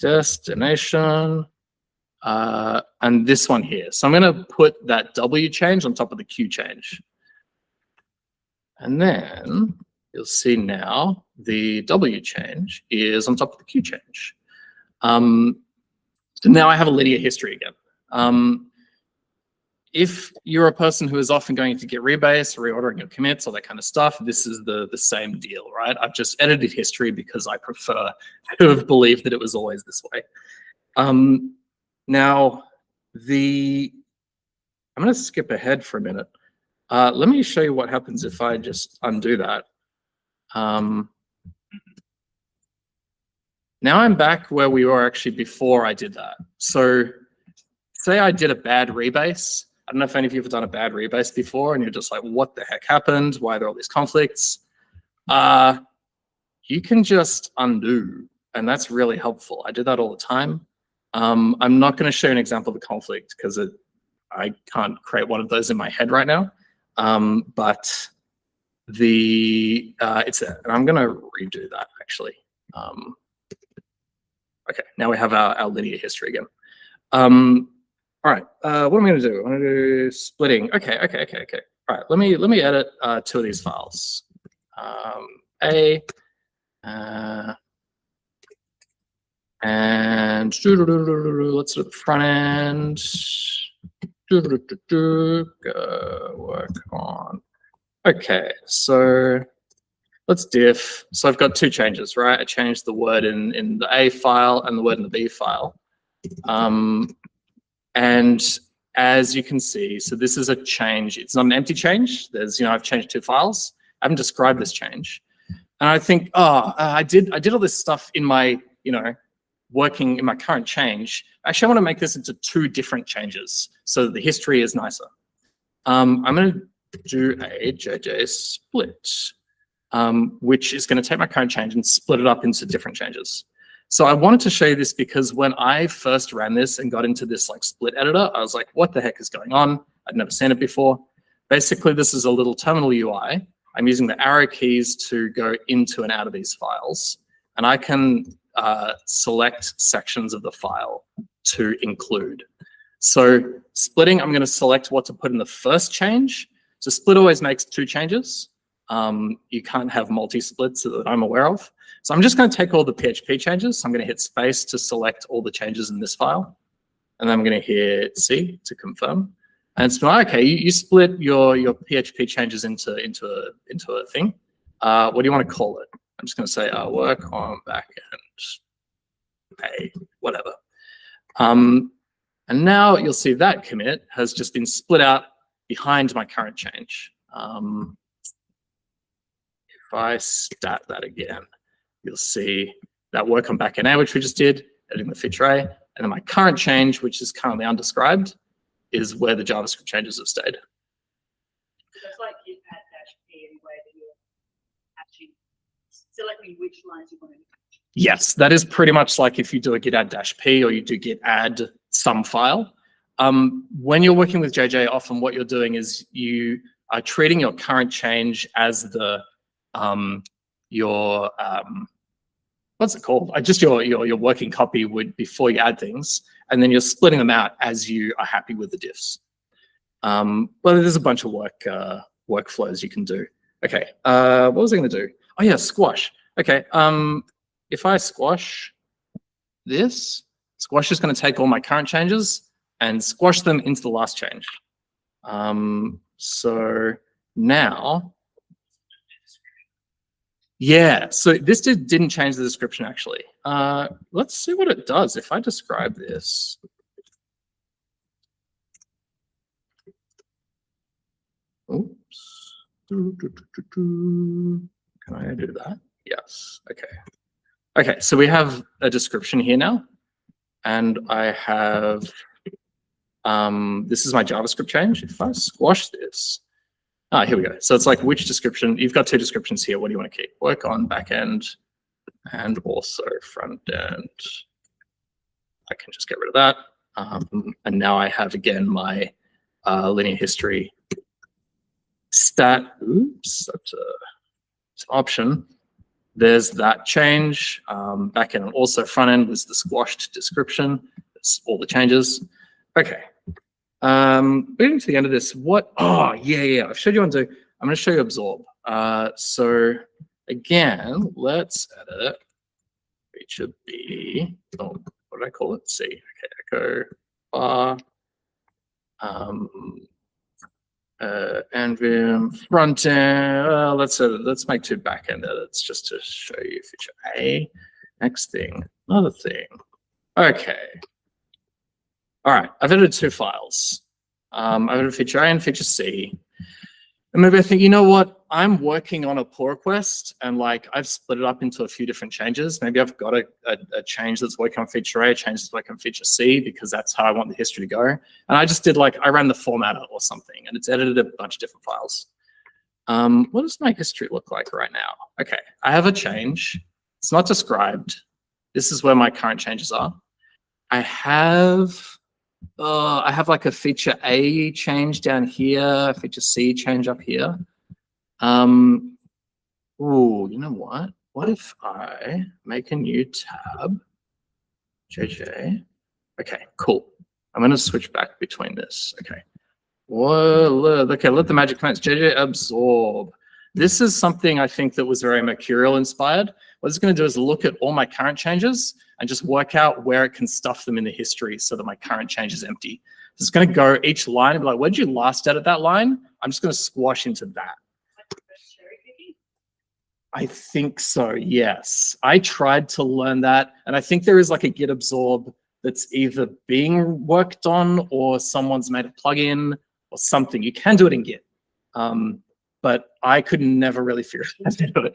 Destination and this one here. So I'm going to put that W change on top of the Q change, and then you'll see now the W change is on top of the Q change. So now I have a linear history again. If you're a person who is often going to get rebase, reordering your commits, all that kind of stuff, this is the same deal, right? I've just edited history because I prefer to have believed that it was always this way. Now, I'm going to skip ahead for a minute. Let me show you what happens if I just undo that. Now I'm back where we were actually before I did that. So say I did a bad rebase. I don't know if any of you have done a bad rebase before and you're just like, what the heck happened? Why are there all these conflicts? You can just undo, and that's really helpful. I do that all the time. I'm not going to show you an example of a conflict because I can't create one of those in my head right now. But it's there, and I'm going to redo that actually. Okay, now we have our linear history again. All right, what am I going to do? I'm going to do splitting. Okay. All right, let me edit two of these files. And let's do the front end. Go work on. Okay, so let's diff. So I've got two changes, right? I changed the word in the A file and the word in the B file. And as you can see, so this is a change. It's not an empty change. There's, I've changed two files. I haven't described this change. And I think, I did all this stuff in my, working in my current change. Actually, I want to make this into two different changes so that the history is nicer. I'm going to do a JJ split, which is going to take my current change and split it up into different changes. So I wanted to show you this because when I first ran this and got into this like split editor, I was like, what the heck is going on? I'd never seen it before. Basically, this is a little terminal UI. I'm using the arrow keys to go into and out of these files. And I can select sections of the file to include. So splitting, I'm going to select what to put in the first change. So split always makes two changes. You can't have multi-splits that I'm aware of. So I'm just going to take all the PHP changes. So I'm going to hit space to select all the changes in this file. And then I'm going to hit C to confirm. And it's like, okay, you split your PHP changes into a thing. What do you want to call it? I'm just going to say work on backend, pay, whatever. And now you'll see that commit has just been split out behind my current change. If I stat that again, you'll see that work on backend A, which we just did, editing the feature A, and then my current change, which is currently undescribed, is where the JavaScript changes have stayed. So it's like you add -p in a way that you're actually selecting which lines you want to. Yes, that is pretty much like if you do a git add -p or you do git add some file. When you're working with JJ, often what you're doing is you are treating your current change as the what's it called? Just your working copy would before you add things, and then you're splitting them out as you are happy with the diffs. But there's a bunch of workflows you can do. Okay, what was I going to do? Oh yeah, squash. Okay, if I squash this, squash is going to take all my current changes and squash them into the last change. So now, yeah, so this didn't change the description actually. Let's see what it does if I describe this. Oops. Can I do that? Yes, okay. Okay, so we have a description here now, and I have, this is my JavaScript change. If I squash this, here we go. So it's like which description, you've got two descriptions here. What do you want to keep? Work on backend and also front end. I can just get rid of that. And now I have again my linear history stat. Oops, that's an option. There's that change. Backend and also front end was the squashed description. That's all the changes. Okay. Moving to the end of this, oh, yeah, I've showed you what to do. I'm going to show you absorb. So again, let's edit feature B. Oh, what did I call it? C. Okay, echo bar. Envim front end. Let's make two backend edits just to show you feature A. Next thing, another thing. Okay. All right, I've edited two files. I've edited feature A and feature C. And maybe I think, you know what? I'm working on a pull request and like I've split it up into a few different changes. Maybe I've got a change that's working on feature A, a change that's working on feature C because that's how I want the history to go. And I just did like, I ran the formatter or something and it's edited a bunch of different files. What does my history look like right now? Okay, I have a change. It's not described. This is where my current changes are. I have like a feature A change down here, feature C change up here. You know what? What if I make a new tab? JJ. Okay, cool. I'm going to switch back between this. Okay. Whoa, okay, let the magic commence. JJ absorb. This is something I think that was very Mercurial inspired. What it's going to do is look at all my current changes and just work out where it can stuff them in the history so that my current change is empty. So it's going to go each line and be like, where did you last edit that line? I'm just going to squash into that. I think so, yes. I tried to learn that, and I think there is like a git absorb that's either being worked on or someone's made a plugin or something. You can do it in Git, but I could never really figure out how to do it.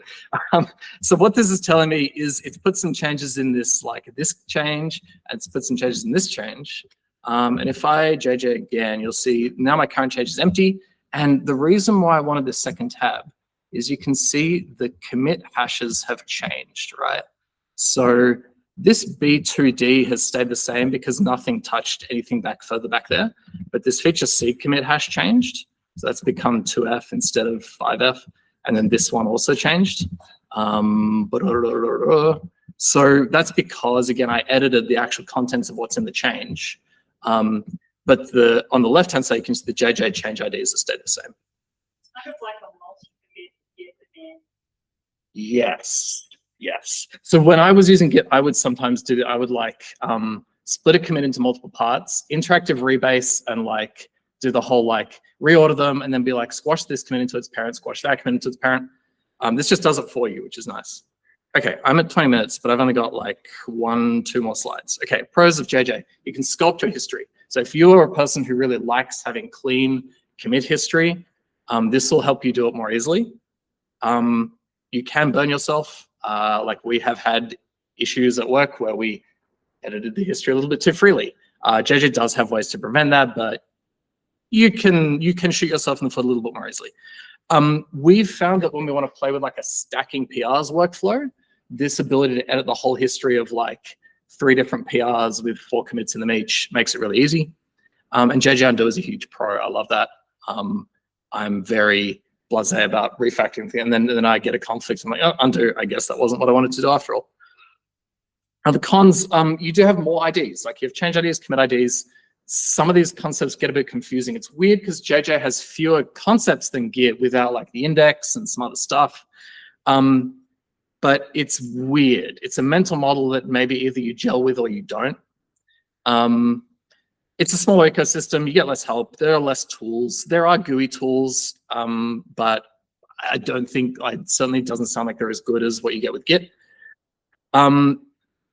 So what this is telling me is it's put some changes in this, like this change, and it's put some changes in this change. And if I JJ again, you'll see now my current change is empty. And the reason why I wanted this second tab is you can see the commit hashes have changed, right? So this B2D has stayed the same because nothing touched anything back further back there. But this feature C commit hash changed. So that's become 2F instead of 5F. And then this one also changed. So that's because, again, I edited the actual contents of what's in the change. But on the left-hand side, you can see the JJ change IDs have stayed the same. It's kind of like a multi-commit Git command. Yes, yes. So when I was using Git, I would sometimes do, I would like split a commit into multiple parts, interactive rebase, and like do the whole like reorder them and then be like squash this commit into its parent, squash that commit into its parent. This just does it for you, which is nice. Okay, I'm at 20 minutes, but I've only got like 1-2 more slides. Okay, pros of JJ. You can sculpt your history. So if you are a person who really likes having clean commit history, this will help you do it more easily. You can burn yourself. Like we have had issues at work where we edited the history a little bit too freely. JJ does have ways to prevent that, but you can shoot yourself in the foot a little bit more easily. We've found that when we want to play with like a stacking PRs workflow, this ability to edit the whole history of like 3 different PRs with 4 commits in them each makes it really easy. And JJ Undo is a huge pro. I love that. I'm very blasé about refactoring things, and then I get a conflict. I'm like, oh, undo. I guess that wasn't what I wanted to do after all. Now the cons, you do have more IDs. Like you have change IDs, commit IDs. Some of these concepts get a bit confusing. It's weird because JJ has fewer concepts than Git without like the index and some other stuff. But it's weird. It's a mental model that maybe either you gel with or you don't. It's a small ecosystem. You get less help. There are less tools. There are GUI tools, but I don't think, it certainly doesn't sound like they're as good as what you get with Git.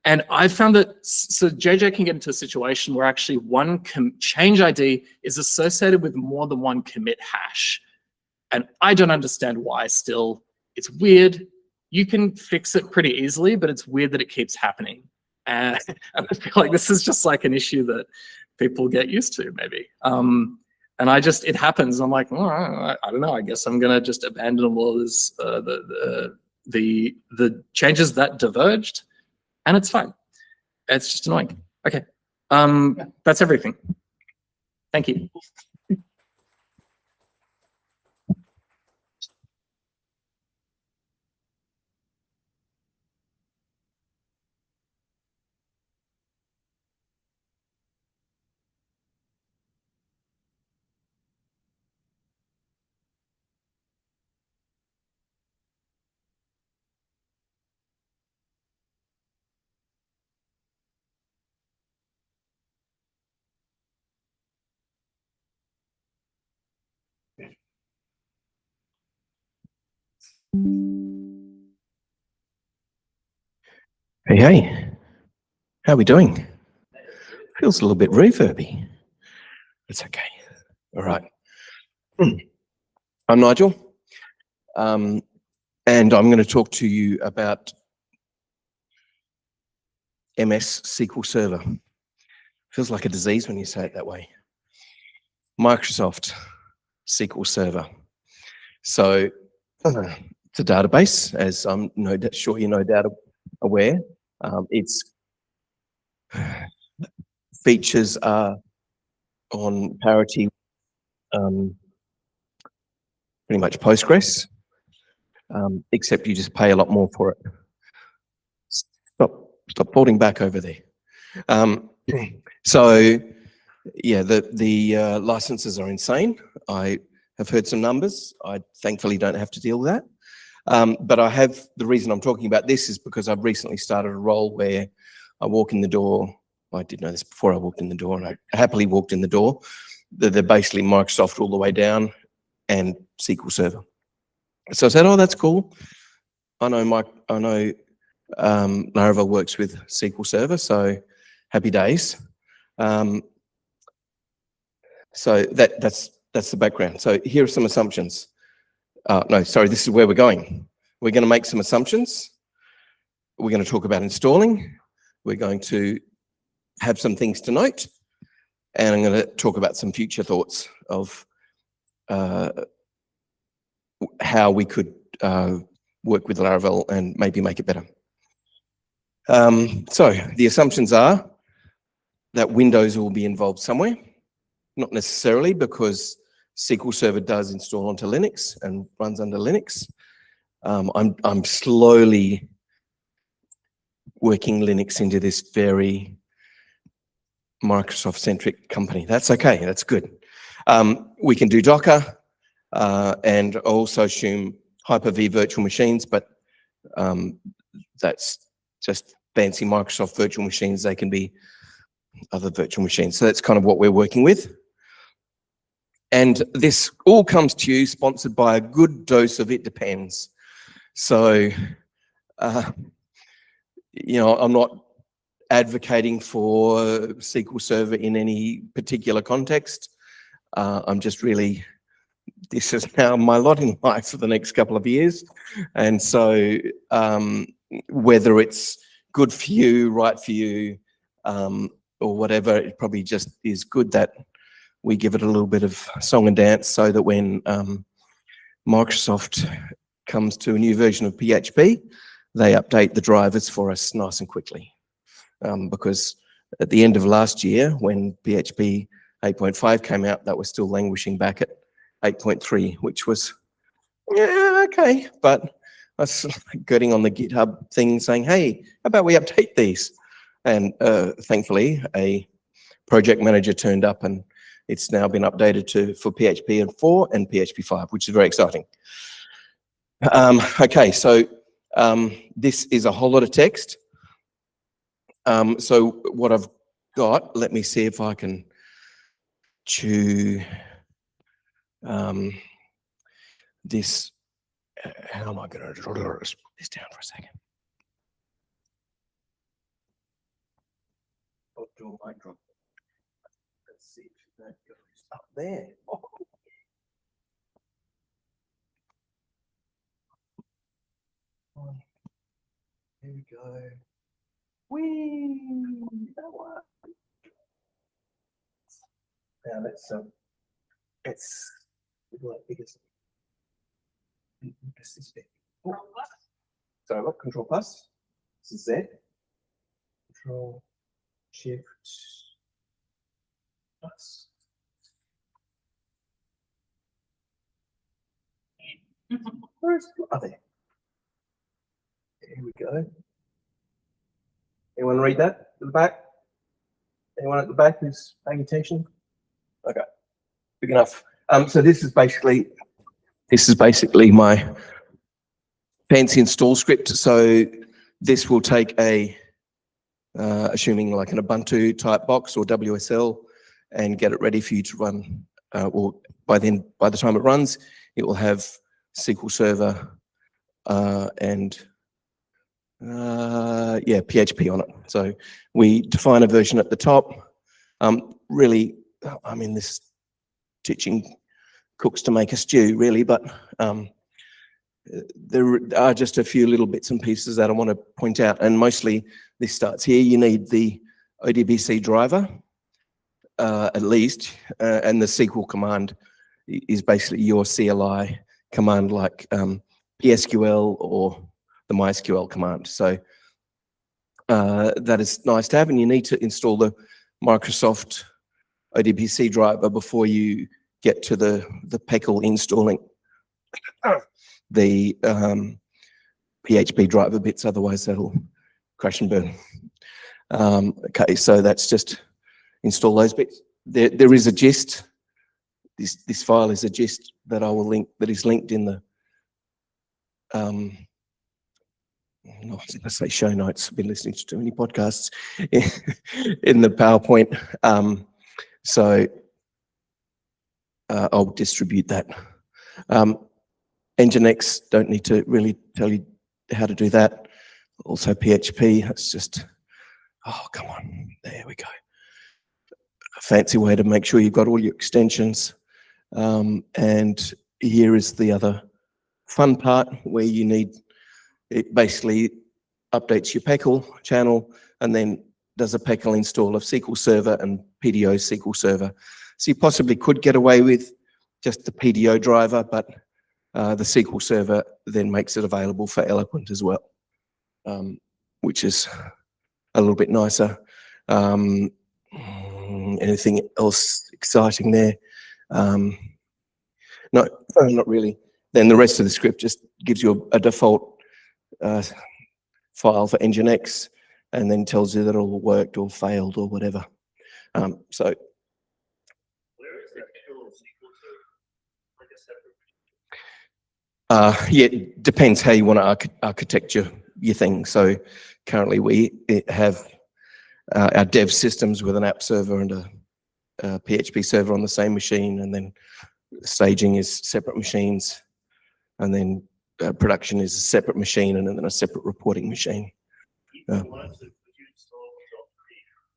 And I found that, so JJ can get into a situation where actually one change ID is associated with more than one commit hash. And I don't understand why still. It's weird. You can fix it pretty easily, but it's weird that it keeps happening. And I feel like this is just like an issue that people get used to maybe. And it happens. I'm like, oh, I don't know. I guess I'm gonna just abandon all this, the changes that diverged, and it's fine. It's just annoying. Okay, that's everything. Thank you. Hey, hey, how are we doing? Feels a little bit reverby. It's okay. All right. I'm Nigel, and I'm going to talk to you about MSSQL Server. Feels like a disease when you say it that way. Microsoft SQL Server. So it's a database, as I'm sure you're no doubt aware. Its features are on parity, pretty much Postgres, except you just pay a lot more for it. Stop folding back over there. So yeah, the licenses are insane. I have heard some numbers. I thankfully don't have to deal with that. But the reason I'm talking about this is because I've recently started a role where I walk in the door. I did know this before I walked in the door, and I happily walked in the door. They're basically Microsoft all the way down and SQL Server. So I said, oh, that's cool. I know Laravel works with SQL Server, so happy days. So that's the background. So here are some assumptions. No, sorry, this is where we're going. We're going to make some assumptions. We're going to talk about installing. We're going to have some things to note. And I'm going to talk about some future thoughts of how we could work with Laravel and maybe make it better. So the assumptions are that Windows will be involved somewhere. Not necessarily, because SQL Server does install onto Linux and runs under Linux. I'm slowly working Linux into this very Microsoft-centric company. That's okay, that's good. We can do Docker and also assume Hyper-V virtual machines, but that's just fancy Microsoft virtual machines. They can be other virtual machines. So that's kind of what we're working with. And this all comes to you sponsored by a good dose of It Depends. So, you know, I'm not advocating for SQL Server in any particular context. I'm just really, this is now my lot in life for the next couple of years. And so whether it's good for you, right for you, or whatever. It probably just is good that we give it a little bit of song and dance so that when Microsoft comes to a new version of PHP, they update the drivers for us nice and quickly. Because at the end of last year, when PHP 8.5 came out, that was still languishing back at 8.3, which was, yeah, okay. But I was getting on the GitHub thing saying, hey, how about we update these? And thankfully, a project manager turned up and it's now been updated for PHP 4 and PHP 5, which is very exciting. Okay, so this is a whole lot of text. So what I've got, let me see if I can chew this. How am I going to put this down for a second? I'll do a mic drop. Let's see if that goes up there. Oh. Here we go. Whee! That one. Now let's biggest. This is big. Oh. Sorry, what? Control plus. This is Z. Control Shift plus. Where's there? Here we go. Anyone read that at the back? Anyone at the back who's paying attention? Okay, big enough. So this is basically my fancy install script. So this will take a, assuming like an Ubuntu type box or WSL, and get it ready for you to run. Or by the time it runs, it will have SQL Server and PHP on it. So we define a version at the top. Really, I mean, this teaching cooks to make a stew, really, but there are just a few little bits and pieces that I want to point out, and mostly this starts here. You need the ODBC driver, at least, and the SQL command is basically your CLI command, like PSQL or the MySQL command. So that is nice to have, and you need to install the Microsoft ODBC driver before you get to the pecl installing the PHP driver bits, otherwise that'll crash and burn. Okay, so that's just install those bits. There is a gist. This file is a gist that I will link, that is linked in the I was going to say show notes. I've been listening to too many podcasts in the PowerPoint. So I'll distribute that. Nginx, don't need to really tell you how to do that. Also PHP, that's just, oh, come on, there we go. A fancy way to make sure you've got all your extensions. And here is the other fun part where you need, it basically updates your pecl channel and then does a pecl install of SQL Server and PDO SQL Server. So you possibly could get away with just the PDO driver, but the SQL Server then makes it available for Eloquent as well, which is a little bit nicer. Anything else exciting there? No, not really. Then the rest of the script just gives you a default file for Nginx, and then tells you that it all worked or failed or whatever. So Where is that SQL Server? Like a separate? Yeah, it depends how you want to architecture your thing. So currently we have our dev systems with an app server and a PHP server on the same machine, and then staging is separate machines, and then production is a separate machine, and then a separate reporting machine.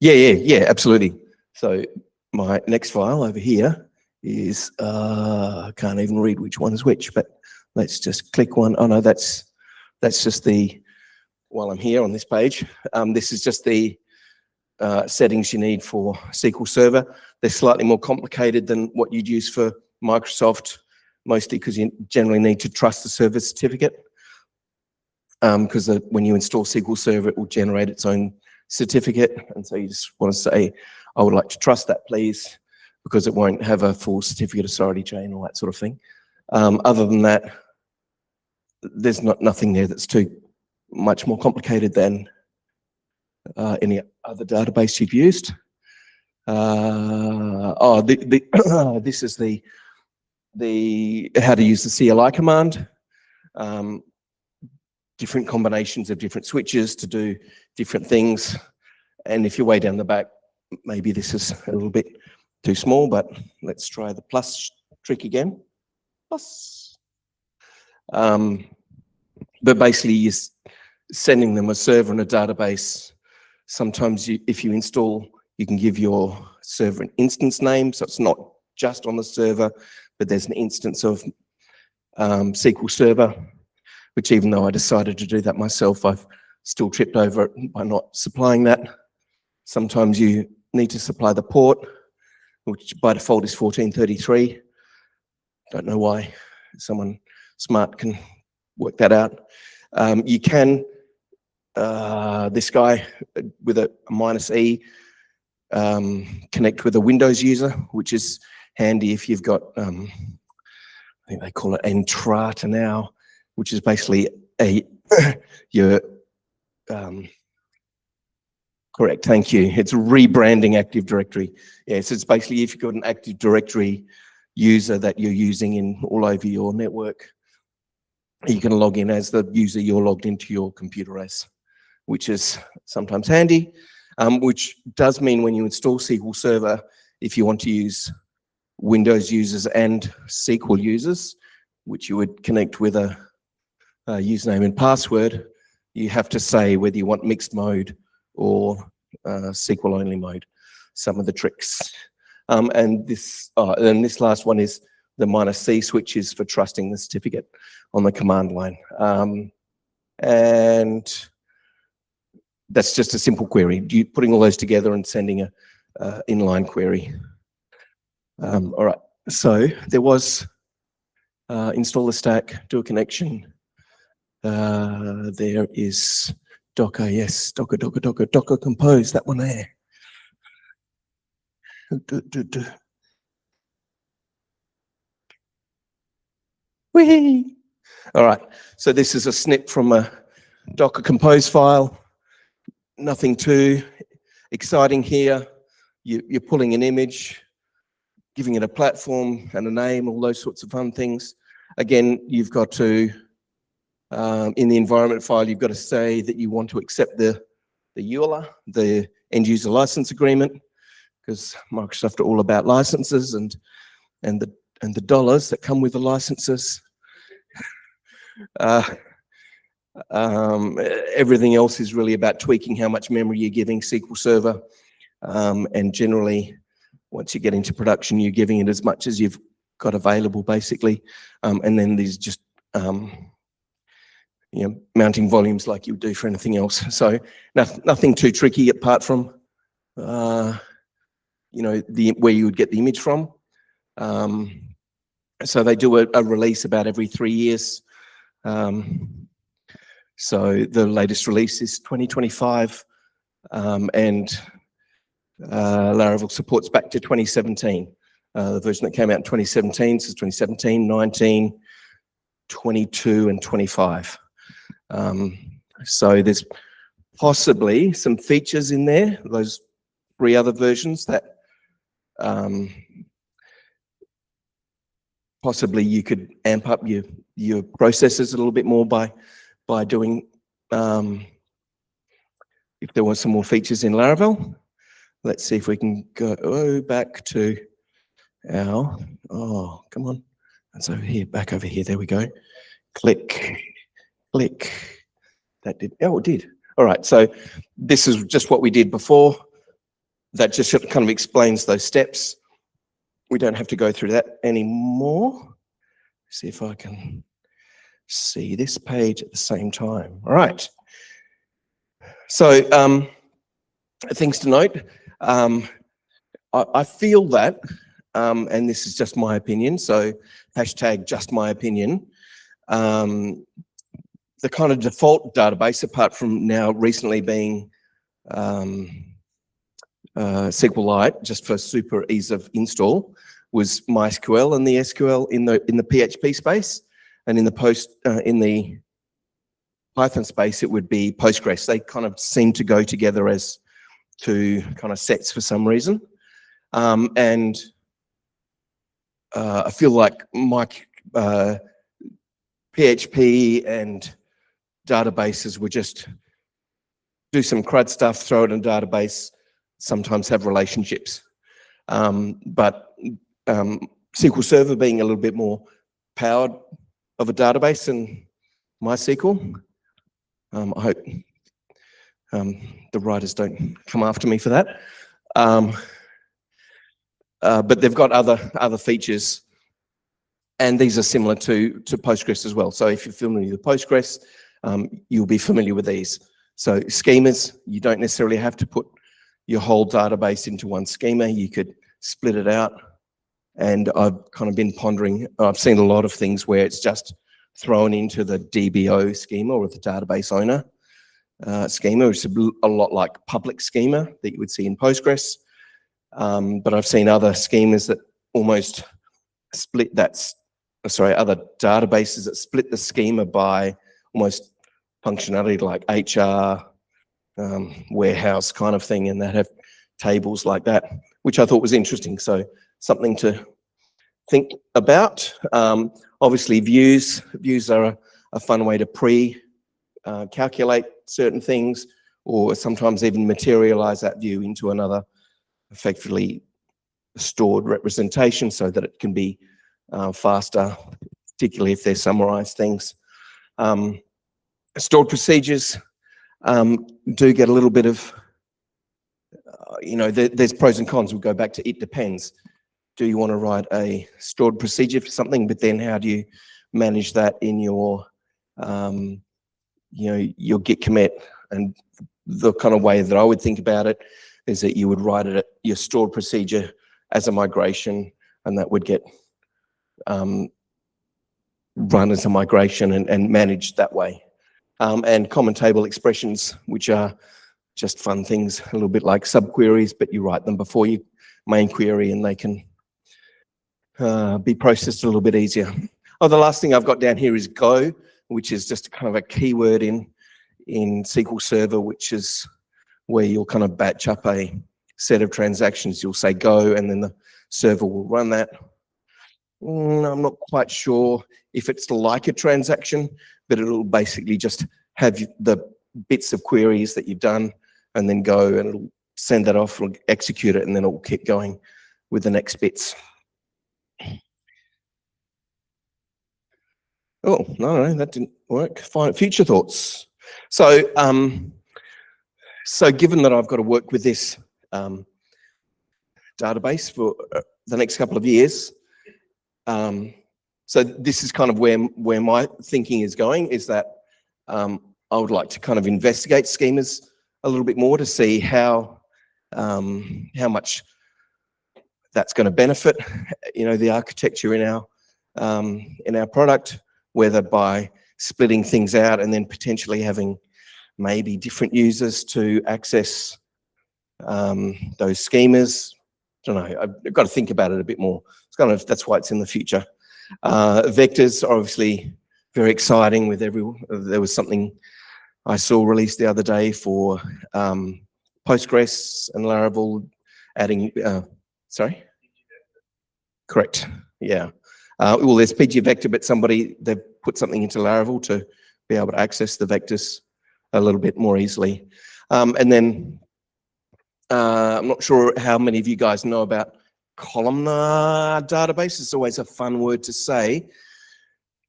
Yeah, absolutely. So my next file over here is, I can't even read which one is which, but let's just click one. Oh no, that's just the while I'm here on this page. This is just the settings you need for SQL Server. They're slightly more complicated than what you'd use for Microsoft, mostly because you generally need to trust the server certificate. Because when you install SQL Server, it will generate its own certificate. And so you just want to say, I would like to trust that, please, because it won't have a full certificate authority chain, all that sort of thing. Other than that, there's nothing there that's too much more complicated than any other database you've used. This is the how to use the CLI command. Different combinations of different switches to do different things. And if you're way down the back, maybe this is a little bit too small, but let's try the plus trick again. Plus. But basically, you're sending them a server and a database. Sometimes if you install, you can give your server an instance name, so it's not just on the server, but there's an instance of SQL Server, which even though I decided to do that myself, I've still tripped over it by not supplying that. Sometimes you need to supply the port, which by default is 1433. Don't know why. Someone smart can work that out. You can, this guy with a -e, connect with a Windows user, which is handy if you've got, I think they call it Entrata now, which is basically your, correct, thank you. It's rebranding Active Directory. Yes, it's basically if you've got an Active Directory user that you're using in all over your network, you can log in as the user you're logged into your computer as, which is sometimes handy, which does mean when you install SQL Server, if you want to use Windows users and SQL users, which you would connect with a username and password, you have to say whether you want mixed mode or SQL only mode, some of the tricks. And this last one is the -c switch is for trusting the certificate on the command line. And that's just a simple query. Putting all those together and sending a inline query. All right, so there was install the stack, do a connection. There is Docker, yes, Docker compose, that one there. Whee! All right, so this is a snip from a Docker compose file. Nothing too exciting here. You're pulling an image, giving it a platform and a name, all those sorts of fun things. Again, you've got to, in the environment file, you've got to say that you want to accept the EULA, the end user license agreement, because Microsoft are all about licenses and the dollars that come with the licenses. Everything else is really about tweaking how much memory you're giving SQL Server, and generally, once you get into production, you're giving it as much as you've got available, basically, and then there's just mounting volumes like you would do for anything else. So nothing too tricky apart from where you would get the image from. So they do a release about every 3 years. So the latest release is 2025, and Laravel supports back to 2017. The version that came out in 2017 says 2017, 19, 22, and 25. So there's possibly some features in there, those 3 other versions that possibly you could amp up your processes a little bit more by doing, if there were some more features in Laravel. Let's see if we can go back to our, come on, that's over here, back over here, there we go. Click, that did, it did. All right, so this is just what we did before. That just kind of explains those steps. We don't have to go through that anymore. See if I can see this page at the same time. All right, So things to note. I feel that, and this is just my opinion, so hashtag just my opinion, the kind of default database, apart from now recently being SQLite, just for super ease of install, was MySQL and the SQL in the PHP space, and in the Python space it would be Postgres. They kind of seem to go together as two kind of sets for some reason, and I feel like my PHP and databases would just do some CRUD stuff, throw it in a database, sometimes have relationships. But SQL Server being a little bit more powered of a database than MySQL. I hope the writers don't come after me for that. But they've got other features, and these are similar to Postgres as well. So if you're familiar with Postgres, you'll be familiar with these. So schemas, you don't necessarily have to put your whole database into one schema. You could split it out. And I've kind of been pondering, I've seen a lot of things where it's just thrown into the DBO schema or the database owner schema, which is a lot like public schema that you would see in Postgres. But I've seen other schemas that almost split other databases that split the schema by almost functionality like HR, warehouse kind of thing, and that have tables like that, which I thought was interesting. So something to think about. Obviously views are a fun way to calculate certain things, or sometimes even materialize that view into another effectively stored representation so that it can be faster, particularly if they're summarized things. Stored procedures do get a little bit of, there's pros and cons. We'll go back to it depends. Do you want to write a stored procedure for something, but then how do you manage that in your, your git commit? And the kind of way that I would think about it is that you would write your stored procedure as a migration, and that would get run as a migration and managed that way. And common table expressions, which are just fun things, a little bit like subqueries, but you write them before your main query and they can be processed a little bit easier. Oh, the last thing I've got down here is Go, which is just kind of a keyword in SQL Server, which is where you'll kind of batch up a set of transactions. You'll say Go, and then the server will run that. I'm not quite sure if it's like a transaction, but it'll basically just have the bits of queries that you've done and then go, and it'll send that off, it'll execute it, and then it'll keep going with the next bits. Oh, no, that didn't work. Fine. Future thoughts. So, given that I've got to work with this database for the next couple of years, so this is kind of where my thinking is going, is that I would like to kind of investigate schemas a little bit more to see how much that's going to benefit, the architecture in our product, whether by splitting things out and then potentially having maybe different users to access those schemas. I don't know. I've got to think about it a bit more. That's why it's in the future. Vectors are obviously very exciting. There was something I saw released the other day for Postgres and Laravel adding. Sorry. Correct. Yeah. Well, there's pgvector, but they've put something into Laravel to be able to access the vectors a little bit more easily. And then I'm not sure how many of you guys know about columnar database. It's always a fun word to say,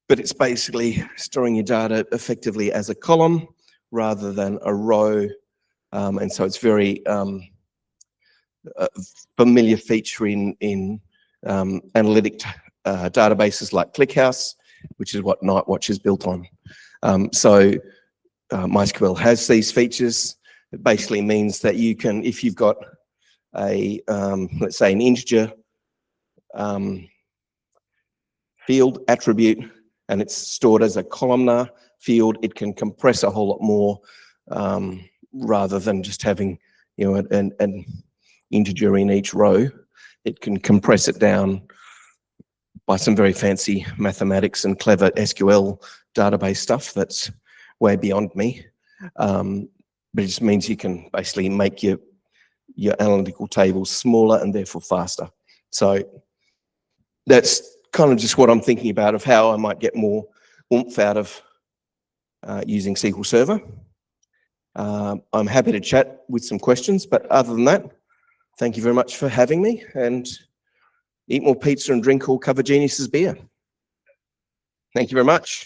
but it's basically storing your data effectively as a column rather than a row. And so it's very familiar feature in analytic databases like ClickHouse, which is what Nightwatch is built on. So MySQL has these features. It basically means that you can, if you've got a, let's say an integer field attribute, and it's stored as a columnar field, it can compress a whole lot more rather than just having, you know, an integer in each row. It can compress it down by some very fancy mathematics and clever SQL database stuff that's way beyond me. But it just means you can basically make your analytical tables smaller and therefore faster. So that's kind of just what I'm thinking about of how I might get more oomph out of using SQL Server. I'm happy to chat with some questions, but other than that, thank you very much for having me, and eat more pizza and drink all Cover Genius's beer. Thank you very much.